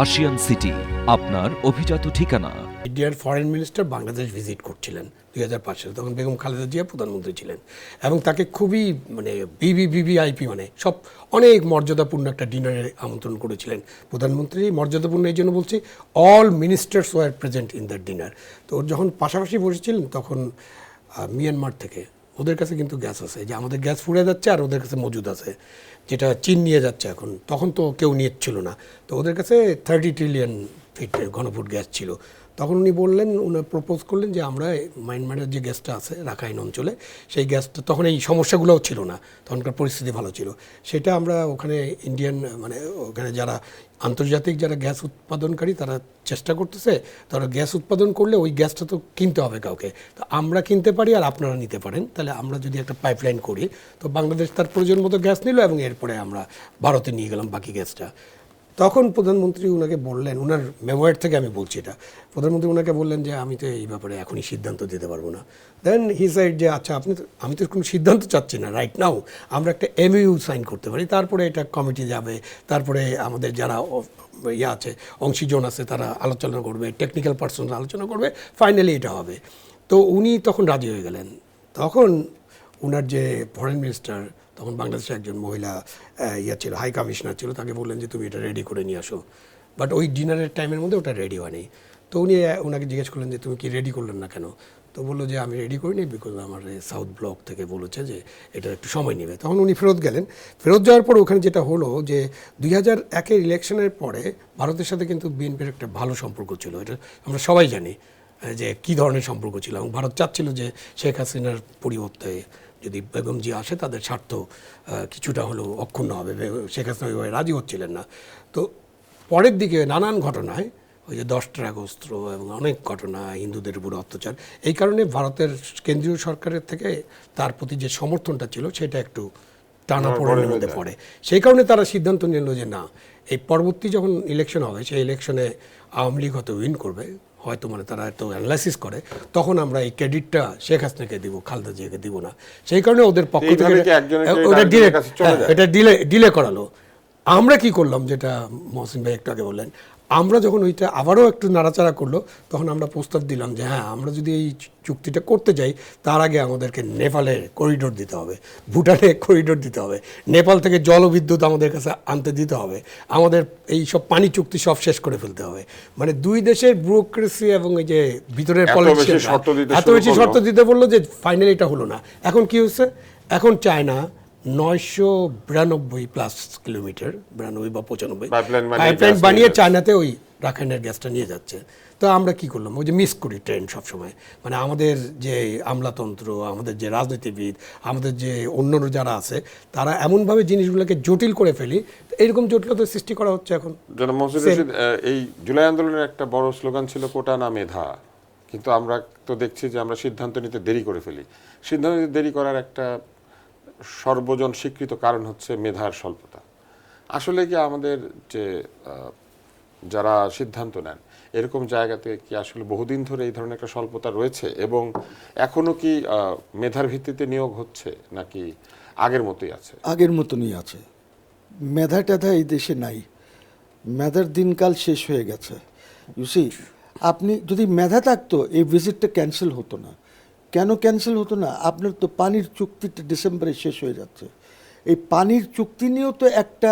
আশিয়ান সিটি, আপনার অভিজাত ঠিকানা। ইন্ডিয়ার ফরেন মিনিস্টার বাংলাদেশ ভিজিট করছিলেন 2005 সালে, তখন বেগম খালেদা জিয়া প্রধানমন্ত্রী ছিলেন, এবং তাকে খুবই মানে ভিভিআইপি মানে সব অনেক মর্যাদাপূর্ণ একটা ডিনারে আমন্ত্রণ করেছিলেন প্রধানমন্ত্রী। মর্যাদাপূর্ণ এই জন্য বলছি, all ministers were present in that dinner. তো ওর যখন পাশাপাশি বসেছিলেন তখন মিয়ানমার থেকে ওদের কাছে কিন্তু গ্যাস আছে, যে আমাদের গ্যাস ফুরিয়ে যাচ্ছে আর ওদের কাছে মজুদ আছে, যেটা চীন নিয়ে যাচ্ছে এখন, তখন তো কেউ নিচ্ছিল না। তো ওদের কাছে 30 ট্রিলিয়ন ফিট ঘনফুট গ্যাস ছিল। তখন উনি বললেন, উনি প্রপোজ করলেন যে আমরা মায়ানমারের যে গ্যাসটা আছে রাখাইন অঞ্চলে, সেই গ্যাসটা তখন এই সমস্যাগুলোও ছিল না, তখনকার পরিস্থিতি ভালো ছিল, সেটা আমরা ওখানে ইন্ডিয়ান মানে ওখানে যারা আন্তর্জাতিক যারা গ্যাস উৎপাদনকারী তারা চেষ্টা করতেছে, তারা গ্যাস উৎপাদন করলে ওই গ্যাসটা তো কিনতে হবে কাউকে, তো আমরা কিনতে পারি আর আপনারা নিতে পারেন, তাহলে আমরা যদি একটা পাইপলাইন করি, তো বাংলাদেশ তার প্রয়োজন মতো গ্যাস নিল এবং এরপরে আমরা ভারতে নিয়ে গেলাম বাকি গ্যাসটা। তখন প্রধানমন্ত্রী ওনাকে বললেন, ওনার মেমোয়ার থেকে আমি বলছি এটা, প্রধানমন্ত্রী ওনাকে বললেন যে আমি তো এই ব্যাপারে এখনই সিদ্ধান্ত দিতে পারবো না। দেন হি সাইড যে আচ্ছা আমি তো কোনো সিদ্ধান্ত চাচ্ছি না রাইট নাও, আমরা একটা MOU সাইন করতে পারি, তারপরে এটা কমিটি যাবে, তারপরে আমাদের যারা আছে অংশীজন আছে তারা আলোচনা করবে, টেকনিক্যাল পার্সন আলোচনা করবে, ফাইনালি এটা হবে। তো উনি তখন রাজি হয়ে গেলেন। তখন ওনার যে ফরেন মিনিস্টার, তখন বাংলাদেশে একজন মহিলা ছিল, হাই কমিশনার ছিল, তাকে বললেন যে তুমি এটা রেডি করে নিয়ে আসো, বাট ওই ডিনারের টাইমের মধ্যে ওটা রেডি হয়নি। তো উনি ওনাকে জিজ্ঞেস করলেন যে তুমি কি রেডি করলেন না কেন? তো বললো যে আমি রেডি করিনি, বিকজ আমার সাউথ ব্লক থেকে বলেছে যে এটা একটু সময় নেবে। তখন উনি ফেরত গেলেন। ফেরত যাওয়ার পর ওখানে যেটা হলো যে 2001-এর ইলেকশনের পরে ভারতের সাথে কিন্তু বিএনপির একটা ভালো সম্পর্ক ছিল, এটা আমরা সবাই জানি যে কী ধরনের সম্পর্ক ছিল, এবং ভারত চাচ্ছিল যে শেখ হাসিনার পরিবর্তে যদি বেগম জি আসে তাদের স্বার্থ কিছুটা হলেও অক্ষুণ্ণ হবে। শেখ হাসিনা ওইভাবে রাজি হচ্ছিলেন না। তো পরের দিকে নানান ঘটনায়, ওই যে 10 ট্রাকস্ত্র এবং অনেক ঘটনা, হিন্দুদের উপর অত্যাচার, এই কারণে ভারতের কেন্দ্রীয় সরকারের থেকে তার প্রতি যে সমর্থনটা ছিল সেটা একটু টানাপোড়েনের মধ্যে পড়ে। সেই কারণে তারা সিদ্ধান্ত নিল যে না, এই পরবর্তী যখন ইলেকশন হবে সেই ইলেকশনে আওয়ামী লীগ হয়তো উইন করবে, হয়তো মানে তারা এত অ্যানালাইসিস করে, তখন আমরা এই ক্রেডিটটা শেখ হাসিনাকে দিব, খালেদা জিয়াকে দিব না। সেই কারণে ওদের পক্ষ থেকে এটা ডিলে করালো। আমরা কি করলাম, যেটা মহসিন ভাই একটু আগে বললেন, আমরা যখন ওইটা আবারও একটু নাড়াচাড়া করলো, তখন আমরা প্রস্তাব দিলাম যে হ্যাঁ, আমরা যদি এই চুক্তিটা করতে যাই তার আগে আমাদেরকে নেপালে করিডোর দিতে হবে, ভুটানে করিডোর দিতে হবে, নেপাল থেকে জল ও বিদ্যুৎ আমাদের কাছে আনতে দিতে হবে, আমাদের এই সব পানি চুক্তি সব শেষ করে ফেলতে হবে। মানে দুই দেশের ব্যুরোক্রেসি এবং এই যে ভিতরের পলিটিশিয়ান এত বেশি শর্ত দিতে বললো যে ফাইনালি এটা হলো না। এখন কি হচ্ছে, এখন চায়না 992+ কিলোমিটার, 92 বা 95 পাইপলাইন বানিয়ে চায়নাতে ওই রাখাইনের গ্যাসটা নিয়ে যাচ্ছে। তো আমরা কি করলাম, ওই যে মিস করি ট্রেন্ড সবসময়, মানে আমাদের যে আমলাতন্ত্র, আমাদের যে রাজনীতিবিদ, আমাদের যে অন্যান্য যারা আছে, তারা এমনভাবে জিনিসগুলোকে জটিল করে ফেলি, তো এইরকম জটিলতার সৃষ্টি করা হচ্ছে এখন। জনাব মহসিন রশিদ, এই জুলাই আন্দোলনের একটা বড় স্লোগান ছিল কোটা না মেধা, কিন্তু আমরা তো দেখছি যে আমরা সিদ্ধান্ত নিতে দেরি করে ফেলি। সিদ্ধান্ত নিতে দেরি করার একটা সর্বজন স্বীকৃত কারণ হচ্ছে মেধার স্বল্পতা। আসলে কি আমাদের যে যারা সিদ্ধান্ত নেন এরকম জায়গাতে কি আসলে বহুদিন ধরে এই ধরনের একটা স্বল্পতা রয়েছে, এবং এখনো কি মেধার ভিত্তিতে নিয়োগ হচ্ছে নাকি আগের মতোই আছে? আগের মতনই আছে। মেধা টেধা এই দেশে নাই, মেধার দিনকাল শেষ হয়ে গেছে। ইউসি, আপনি যদি মেধা থাকতো এই ভিজিটটা ক্যান্সেল হতো না। কেন ক্যান্সেল হতো না? আপনার তো পানির চুক্তিটা ডিসেম্বরে শেষ হয়ে যাচ্ছে। এই পানির চুক্তি নিয়েও তো একটা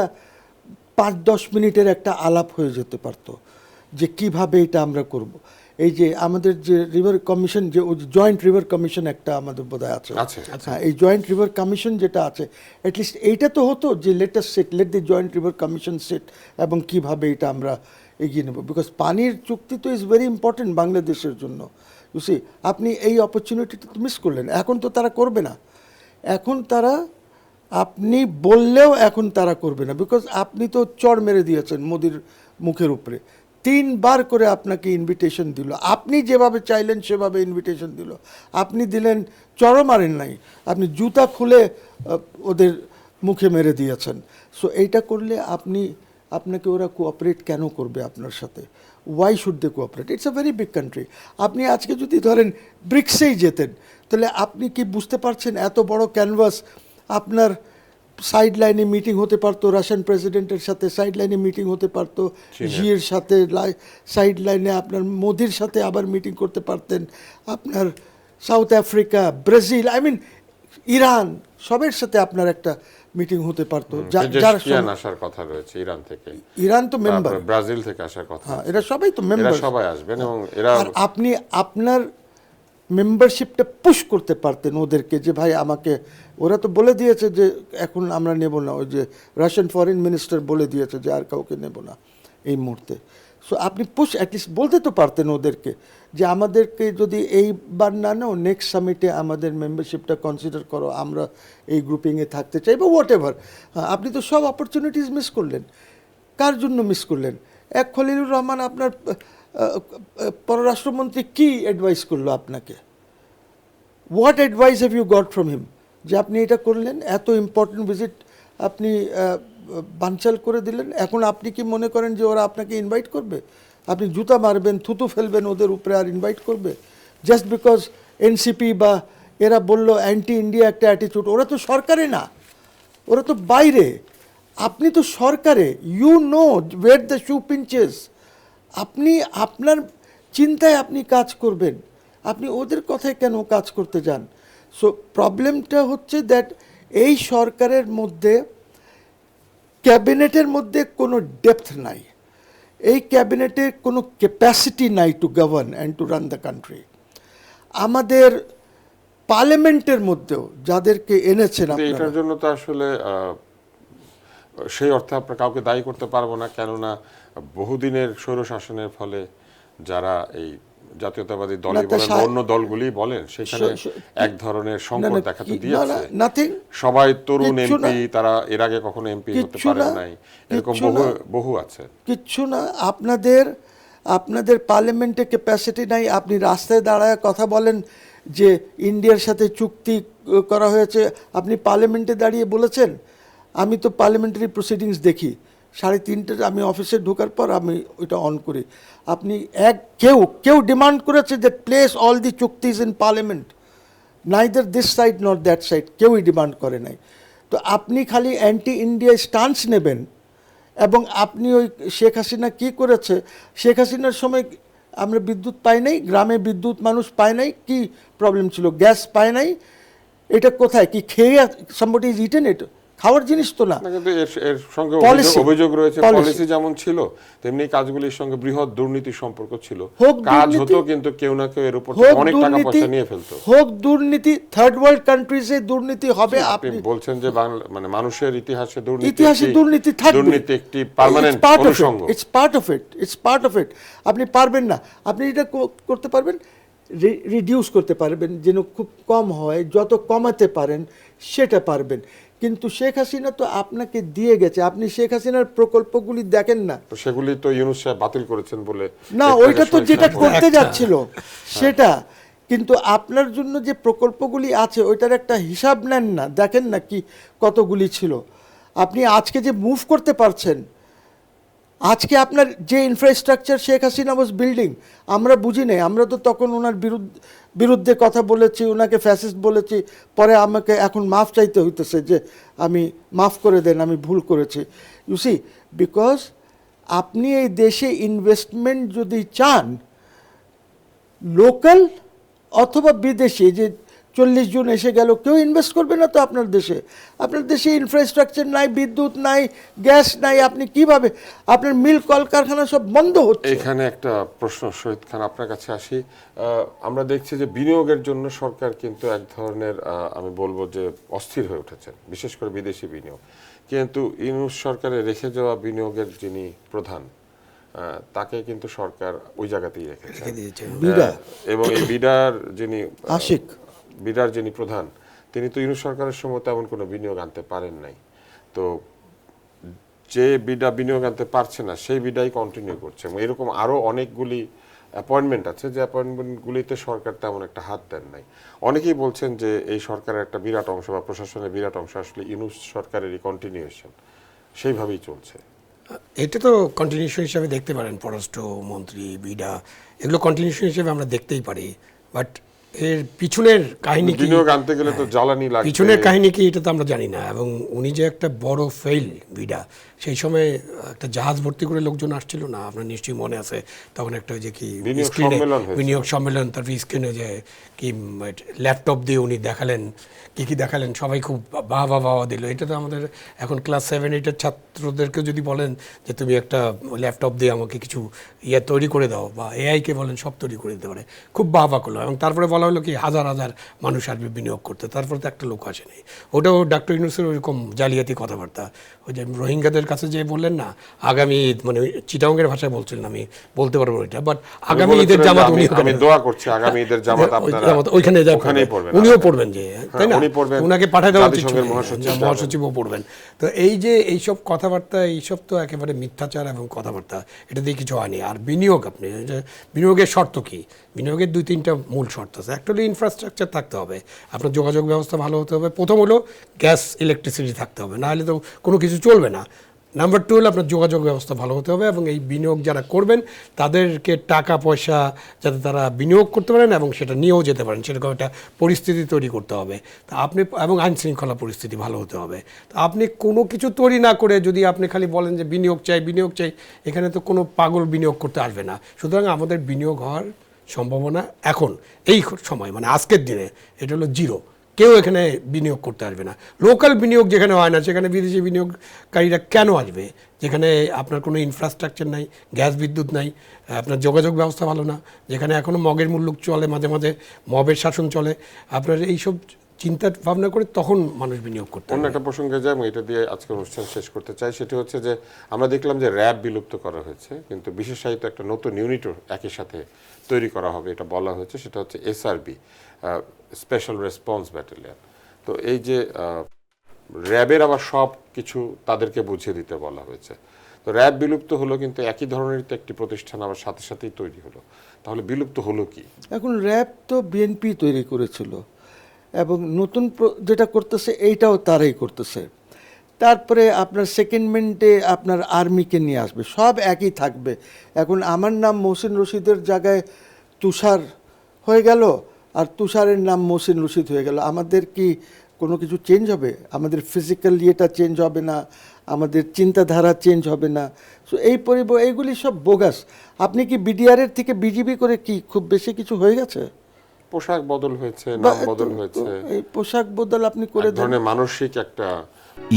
5-10 মিনিটের একটা আলাপ হয়ে যেতে পারতো যে কিভাবে এটা আমরা করব। এই যে আমাদের যে রিভার কমিশন, যে জয়েন্ট রিভার কমিশন একটা আমাদের বোধহয় আছে, হ্যাঁ, এই জয়েন্ট রিভার কমিশন যেটা আছে, অ্যাটলিস্ট এইটা তো হতো যে লেট দি জয়েন্ট রিভার কমিশন সেট, এবং কিভাবে এটা আমরা এগিয়ে নেব। বিকজ পানির চুক্তি তো ইজ ভেরি ইম্পর্টেন্ট বাংলাদেশের জন্য। বুঝছি, আপনি এই অপরচুনিটিটা তো মিস করলেন। এখন তো তারা করবে না, এখন তারা, আপনি বললেও এখন তারা করবে না, বিকজ আপনি তো চড় মেরে দিয়েছেন মোদির মুখের উপরে। 3 বার করে আপনাকে ইনভিটেশন দিল, আপনি যেভাবে চাইলেন সেভাবে ইনভিটেশন দিল, আপনি দিলেন, চড়ও মারেন নাই, আপনি জুতা খুলে ওদের মুখে মেরে দিয়েছেন। সো এইটা করলে আপনাকে ওরা কোঅপারেট কেন করবে আপনার সাথে? Why should they cooperate? It's a very big country. আপনি আজকে যদি ধরেন ব্রিক্সেই যেতেন, তাহলে আপনি কি বুঝতে পারছেন এত বড় ক্যানভাস, আপনার সাইড লাইনে মিটিং হতে পারতো রাশিয়ান প্রেসিডেন্টের সাথে, সাইড লাইনে মিটিং হতে পারতো জির সাথে, সাইড লাইনে আপনার মোদির সাথে আবার মিটিং করতে পারতেন, আপনার South Africa, Brazil, I mean Iran, সবের সাথে আপনার একটা মিটিং হতে পারতো। আসার কথা রয়েছে ইরান থেকে, ইরান তো মেম্বার, ব্রাজিল থেকে আসার কথা, হ্যাঁ, এরা সবাই তো মেম্বার, সবাই আসবেন, এবং এরা, আর আপনি আপনার মেম্বারশিপটা পুশ করতে পারতেন ওদেরকে যে ভাই আমাকে, ওরা তো বলে দিয়েছে যে এখন আমরা নেব না, ওই যে রাশিয়ান ফরেন মিনিস্টার বলে দিয়েছে যে আর কাউকে নেব না এই মুহূর্তে। সো আপনি পুশ অ্যাটলিস্ট বলতে তো পারতেন ওদেরকে যে আমাদেরকে যদি এইবার না নাও, নেক্সট সামিটে আমাদের মেম্বারশিপটা কনসিডার করো, আমরা এই গ্রুপিংয়ে থাকতে চাই বা হোয়াট এভার। আপনি তো সব অপরচুনিটিস মিস করলেন। কার জন্য মিস করলেন? এক খলিলুর রহমান আপনার পররাষ্ট্রমন্ত্রী কি অ্যাডভাইস করলো আপনাকে? What advice have you got from him যে আপনি এটা করলেন? এত ইম্পর্টেন্ট ভিজিট আপনি বানচাল করে দিলেন। এখন আপনি কি মনে করেন যে ওরা আপনাকে ইনভাইট করবে? আপনি জুতা মারবেন, থুতু ফেলবেন ওদের উপরে, আর ইনভাইট করবে? জাস্ট বিকজ এনসিপি বা এরা বললো অ্যান্টি ইন্ডিয়া একটা অ্যাটিটিউড। ওরা তো সরকারে না, ওরা তো বাইরে, আপনি তো সরকারে। You know where the shoe pinches. আপনি আপনার চিন্তায় আপনি কাজ করবেন, আপনি ওদের কথায় কেন কাজ করতে যান? সো প্রবলেমটা হচ্ছে দ্যাট এই সরকারের মধ্যে, ক্যাবিনেটের মধ্যে কোনো ডেপথ নাই, এই ক্যাবিনেটের কোনো ক্যাপাসিটি নাই to govern and to run the country. আমাদের পার্লামেন্টের মধ্যেও যাদেরকে এনেছেন আপনারা, এটার জন্য তো আসলে সেই অর্থে আপনার কাউকে দায়ী করতে পারবো না, কেননা বহুদিনের স্বৈরশাসনের ফলে যারা এই জাতীয়তাবাদী দলই বলেন, অন্য দলগুলি বলেন, সেখানে এক ধরনের সংকট দেখা দিয়েছে। সবাই তরুণ এমপি, তারা এর আগে কখনো এমপি হতে পারে নাই, এরকম বহু আছে। কিচ্ছু না, আপনাদের পার্লামেন্টে ক্যাপাসিটি নাই। আপনি রাস্তায় দাঁড়ায় কথা বলেন যে ইন্ডিয়ার সাথে চুক্তি করা হয়েছে, আপনি পার্লামেন্টে দাঁড়িয়ে বলেছেন? আমি তো পার্লামেন্টারি প্রসিডিংস দেখি 3:30 আমি অফিসে ঢোকার পর আমি ওইটা অন করি। আপনি কেউ ডিমান্ড করেছে যে প্লেস অল দি চুক্তিজ in parliament? Neither this side not that side, কেউই ডিমান্ড করে নাই। তো আপনি খালি অ্যান্টি ইন্ডিয়া স্টান্স নেবেন। এবং আপনি ওই শেখ হাসিনা কী করেছে, শেখ হাসিনার সময় আমরা বিদ্যুৎ পাই নাই, গ্রামে বিদ্যুৎ মানুষ পায় নাই, কি প্রবলেম ছিল? গ্যাস পায় নাই, এটা কোথায়? কি খেয়ে somebody is eaten it? খাওয়ার জিনিস তো না। না, কিন্তু এর সঙ্গে Policy, অভিযোগ রয়েছে, policy। পলিসি যেমন ছিল তেমনি কাজগুলির সঙ্গে বৃহৎ দুর্নীতির সম্পর্ক ছিল। হোক কাজ দুর্নীতি, হতো কিন্তু কেউ না কেউ এর উপর হোক অনেক টাকা দুর্নীতি, পয়সা নিয়ে ফেলতো। হোক দুর্নীতি, থার্ড ওয়ার্ল্ড কান্ট্রিজে দুর্নীতি হবে। আপনি বলছেন যে মানে মানুষের ইতিহাসে ইতিহাসে দুর্নীতি থাকবে, দুর্নীতি একটি পার্মানেন্ট অনুষঙ্গ। It's part of it. আপনি পারবেন না, আপনি এটা করতে পারবেন, রিডিউস করতে পারবেন যেন খুব কম হয়, যত কমাতে পারেন সেটা পারবেন। কিন্তু শেখ হাসিনা তো আপনাকে দিয়ে গেছে, আপনি শেখ হাসিনার প্রকল্পগুলি দেখেন না। তো সেগুলি তো ইউনূস সাহেব বাতিল করেছেন বলে। না, ওইটা তো যেটা করতে যাচ্ছিল সেটা, কিন্তু আপনার জন্য যে প্রকল্পগুলি আছে ওইটার একটা হিসাব নেন না, দেখেন না কি কতগুলি ছিল। আপনি আজকে যে মুভ করতে পারছেন, আজকে আপনার যে ইনফ্রাস্ট্রাকচার শেখ হাসিনা ওয়াজ বিল্ডিং, আমরা বুঝি নাই। আমরা তো তখন ওনার বিরুদ্ধে কথা বলেছি, ওনাকে ফ্যাসিস্ট বলেছি, পরে আমাকে এখন মাফ চাইতে হইতেছে যে আমি মাফ করে দেন, আমি ভুল করেছি। ইউ সি, বিকজ আপনি এই দেশে ইনভেস্টমেন্ট যদি চান, লোকাল অথবা বিদেশি, যে 40 জন এসে গেল, কেউ ইনভেস্ট করবে না তো আপনার দেশে। আপনার দেশে ইনফ্রাস্ট্রাকচার নাই, বিদ্যুৎ নাই, গ্যাস নাই, আপনি কিভাবে, আপনার মিল কলকারখানা সব বন্ধ হচ্ছে। এখানে একটা প্রশ্ন, শহীদ খান আপনার কাছে আসি। আমরা দেখছি যে বিনিয়োগের জন্য সরকার কিন্তু এক ধরনের আমি বলবো যে অস্থির হয়ে উঠেছে, বিশেষ করে বিদেশি বিনিয়োগ। কিন্তু ইউনূস সরকারের রেখে যাওয়া বিনিয়োগের যিনি প্রধান, তাকে কিন্তু সরকার ওই জায়গাতেই রেখেছে। এবং এই বিডার যিনি আশিক, বিডার যিনি প্রধান, তিনি তো ইউনূস সরকারের সময় তেমন কোনো বিনিয়োগ আনতে পারেন নাই। তো যে বিডা বিনিয়োগ আনতে পারছে না সেই বিডাই কন্টিনিউ করছে। এবং এরকম আরও অনেকগুলি অ্যাপয়েন্টমেন্ট আছে যে অ্যাপয়েন্টমেন্টগুলিতে সরকার তেমন একটা হাত দেন নাই। অনেকেই বলছেন যে এই সরকারের একটা বিরাট অংশ বা প্রশাসনের বিরাট অংশ আসলে ইউনূস সরকারেরই কন্টিনিউশন, সেইভাবেই চলছে। এটা তো কন্টিনিউশন হিসাবে দেখতে পারেন, পররাষ্ট্র মন্ত্রী, বিডা, এগুলো কন্টিনিউশন হিসেবে আমরা দেখতেই পারি। বাট এর পিছনের কাহিনী কি, বিনিয়োগ আনতে গেলে তো জ্বালানি লাগবে, পিছনের কাহিনী কি এটা তো আমরা জানি না। এবং উনি যে একটা বড় ফেল বিডা, সেই সময় একটা জাহাজ ভর্তি করে লোকজন আসছিল না, আপনার নিশ্চয়ই মনে আছে। তখন একটা যে কি বিনিয়োগ সম্মেলন, তারপর স্ক্রিনে যে কি ল্যাপটপ দিয়ে উনি দেখালেন, কি দেখালেন, সবাই খুব বাহ দিল। এটা তো আমাদের এখন ক্লাস 7-8-এর ছাত্রদেরকে যদি বলেন যে তুমি একটা ল্যাপটপ দিয়ে আমাকে কিছু তৈরি করে দাও, বা এআইকে বলেন সব তৈরি করে দিতে পারে, খুব বাহ করলো। এবং তারপরে বলা হলো কি হাজার হাজার মানুষ আসবে বিনিয়োগ করতে, তারপরে তো একটা লোক আসেনি। ওটাও ডক্টর ইউনূসের ওইরকম জালিয়াতি কথাবার্তা। ওই যে রোহিঙ্গাদের কাছে যে বললেন না, আগামী মানে চিটাগংয়ের ভাষায় বলছিলেন, আমি বলতে পারবো এটা, বাট আগামী ঈদের জামাত উনি, আমি দোয়া করছি আগামী ঈদের জামাত আপনারা ওইখানে পড়বেন, উনিও পড়বেন, যে তাই না, পড়বেন, ওনাকে পাঠিয়ে দেওয়া উচিত, মহাসচিবও পড়বেন। তো এই যে এইসব কথাবার্তা, এইসব তো একেবারে মিথ্যাচার এবং কথাবার্তা, এটা দিয়ে কিছু হয়নি। আর বিনিয়োগ, আপনি বিনিয়োগের শর্ত কি, বিনিয়োগের 2-3টা মূল শর্ত আছে। একটা হলো ইনফ্রাস্ট্রাকচার থাকতে হবে, আপনার যোগাযোগ ব্যবস্থা ভালো হতে হবে। প্রথম হলো গ্যাস ইলেকট্রিসিটি থাকতে হবে, না হলে তো কোনো কিছু চলবে না। নাম্বার 2 হলো আপনার যোগাযোগ ব্যবস্থা ভালো হতে হবে, এবং এই বিনিয়োগ যারা করবেন তাদেরকে টাকা পয়সা যাতে তারা বিনিয়োগ করতে পারেন এবং সেটা নিয়েও যেতে পারেন, সেরকম একটা পরিস্থিতি তৈরি করতে হবে। তা আপনি, এবং আইন শৃঙ্খলা পরিস্থিতি ভালো হতে হবে। তা আপনি কোনো কিছু তৈরি না করে যদি আপনি খালি বলেন যে বিনিয়োগ চাই, এখানে তো কোনো পাগল বিনিয়োগ করতে আসবে না। সুতরাং আমাদের বিনিয়োগ হওয়ার সম্ভাবনা এখন এই সময়, মানে আজকের দিনে, এটা হলো 0। কেউ এখানে বিনিয়োগ করতে আসবে না। লোকাল বিনিয়োগ যেখানে হয় না, সেখানে বিদেশি বিনিয়োগকারীরা কেন আসবে? যেখানে আপনার কোনো ইনফ্রাস্ট্রাকচার নাই, গ্যাস বিদ্যুৎ নাই, আপনার যোগাযোগ ব্যবস্থা ভালো না, যেখানে এখনও মগের মূল্য চলে, মাঝে মাঝে মবের শাসন চলে, আপনার এইসব চিন্তা ভাবনা করে তখন মানুষ বিনিয়োগ করতে। অন্য একটা প্রসঙ্গে যাই, এটা দিয়ে আজকের অনুষ্ঠান শেষ করতে চাই। সেটি হচ্ছে যে আমরা দেখলাম যে র্যাব বিলুপ্ত করা হয়েছে, কিন্তু বিশেষায়িত একটা নতুন ইউনিটও একই সাথে তৈরি করা হবে, এটা বলা হয়েছে। সেটা হচ্ছে এসআরবি, স্পেশাল রেসপন্স ব্যাটালিয়ন। তো এই যে র্যাবের আবার সব কিছু তাদেরকে বুঝিয়ে দিতে বলা হয়েছে। তো র্যাব বিলুপ্ত হলো, কিন্তু একই ধরনের তো একটি প্রতিষ্ঠান আবার সাথে সাথেই তৈরি হলো, তাহলে বিলুপ্ত হলো কি? এখন র্যাব তো বিএনপি তৈরি করেছিল, এবং নতুন যেটা করতেছে এইটাও তারাই করতেছে। তারপরে আপনার সেকেন্ডমেন্টে আপনার আর্মিকে নিয়ে আসবে, সব একই থাকবে। এখন আমার নাম মহসিন রশিদের জায়গায় তুষার হয়ে গেল, আর তুষারের নাম মহসিন রশিদ হয়ে গেল। আমাদের কি কোনো কিছু চেঞ্জ হবে? আমাদের ফিজিক্যাল ইয়েটা চেঞ্জ হবে না, আমাদের চিন্তাধারা চেঞ্জ হবে না। সো এইগুলি সব বোগাস। আপনি কি বিডিআরের থেকে বিজিবি করে কি খুব বেশি কিছু হয়ে গেছে? পোশাক বদল হয়েছে, নাম বদল হয়েছে, এই পোশাক বদল আপনি করে এক দেন। ধরনের মানসিক একটা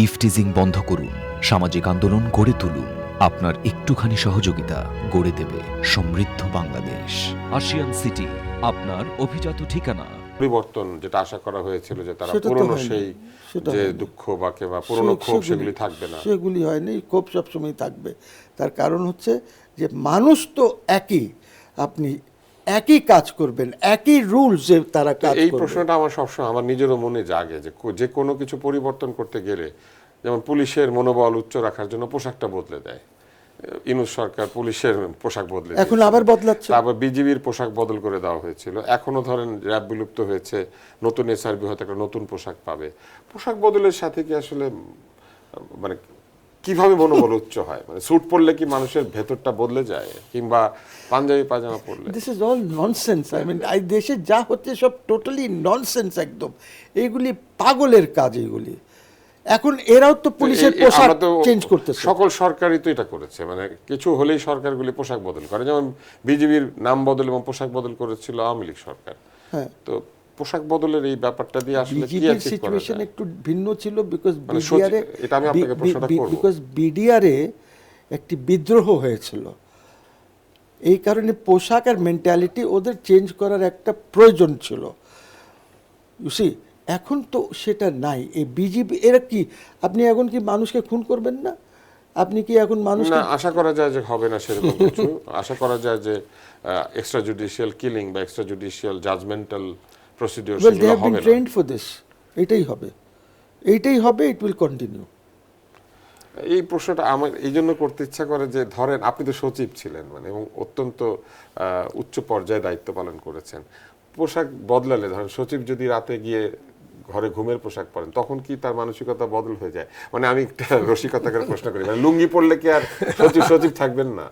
ইফটিজিং বন্ধ করুন, সামাজিক আন্দোলন গড়ে তুলুন। আপনার একটুখানি সহযোগিতা গড়ে দেবে সমৃদ্ধ বাংলাদেশ। আশিয়ান সিটি, আপনার অভিজাত ঠিকানা। পরিবর্তন যেটা আশা করা হয়েছিল যে তারা সেটা তো পুরনো হয়নি, সেই সেটা যে হয়নি। দুঃখ বা কিংবা পুরনো ক্ষোভ সেগুলি থাকবে না। সেগুলি হয়নি, ক্ষোভ সবসময় থাকবে। তার কারণ হচ্ছে যে মানুষ তো একই, আপনি একই কাজ করবেন, একই রুলসে তারা কাজ এই করবে। প্রশ্নটা আমার সবসময় আমার নিজেরও মনে জাগে যে যে কোনো কিছু পরিবর্তন করতে গেলে, যেমন পুলিশের মনোবল উচ্চ রাখার জন্য পোশাকটা বদলে দেয়। ইউনূস সরকার পুলিশের পোশাক বদলে এখন দিয়েছিল। আবার বদলাচ্ছে। তারপর বিজিবির পোশাক বদল করে দেওয়া হয়েছিল। এখনো ধরেন র্যাব বিলুপ্ত হয়েছে, নতুন এসআরবি হয়তো একটা নতুন পোশাক পাবে। পোশাক বদলের সাথে কি আসলে মানে কিভাবে মনোবল উচ্চ হয়? মানে স্যুট পরলে কি মানুষের ভেতরটা বদলে যায়, কিংবা পাঞ্জাবি পায়জামা পরলে? This is all nonsense. I mean দেশে যা হচ্ছে সব টোটালি ননসেন্স একদম। এইগুলি পাগলের কাজ এইগুলি। এখন এরাও তো পুলিশের পোশাক আমরা তো চেঞ্জ করতেছে। সকল সরকারই তো এটা করেছে, মানে কিছু হলেই সরকারগুলি পোশাক বদল করে। যেমন বিজিবির নাম বদল এবং পোশাক বদল করেছিল আওয়ামী লীগ সরকার। হ্যাঁ, তো পোশাক বদলের এই ব্যাপারটা দিয়ে আসলে কি বিজেপির অ্যাচিভ করা সিচুয়েশন যায়? একটু ভিন্ন ছিল, বিকজ মানে বিডিআরে এটা আমি আপনাকে প্রশ্নটা করব। বিকজ বিডিআরে একটি বিদ্রোহ হয়েছিল। এই কারণে পোশাক আর মেন্টালিটি ওদের চেঞ্জ করার একটা প্রয়োজন ছিল। ইউসি এখন তো সেটা নাই। এই বিজেপি এরা কি, আপনি এখন কি মানুষকে খুন করবেন না? আপনি কি এখন মানুষকে না, আশা করা যায় যে হবে না সেরকম কিছু। আশা করা যায় যে এক্সট্রা জুডিশিয়াল কিলিং বা extra judicial judgmental procedure well they সেগুলো have হবে been না। trained for this। এইটাই হবে, এইটাই হবে, ইট উইল কন্টিনিউ। এই প্রশ্নটা আমার এই জন্য করতে ইচ্ছা করে যে ধরেন আপনি তো সচিব ছিলেন, মানে এবং অত্যন্ত উচ্চ পর্যায়ে দায়িত্ব পালন করেছেন। পোশাক বদলালে, ধরেন সচিব যদি রাতে গিয়ে ঘরে ঘুমের পোশাক পরেন, তখন কি তার মানসিকতা বদল হয়ে যায়? মানে আমি একটা রসিকতা করে প্রশ্ন করি, মানে লুঙ্গি পরলে কি আর সচিব সচিব থাকবেন না,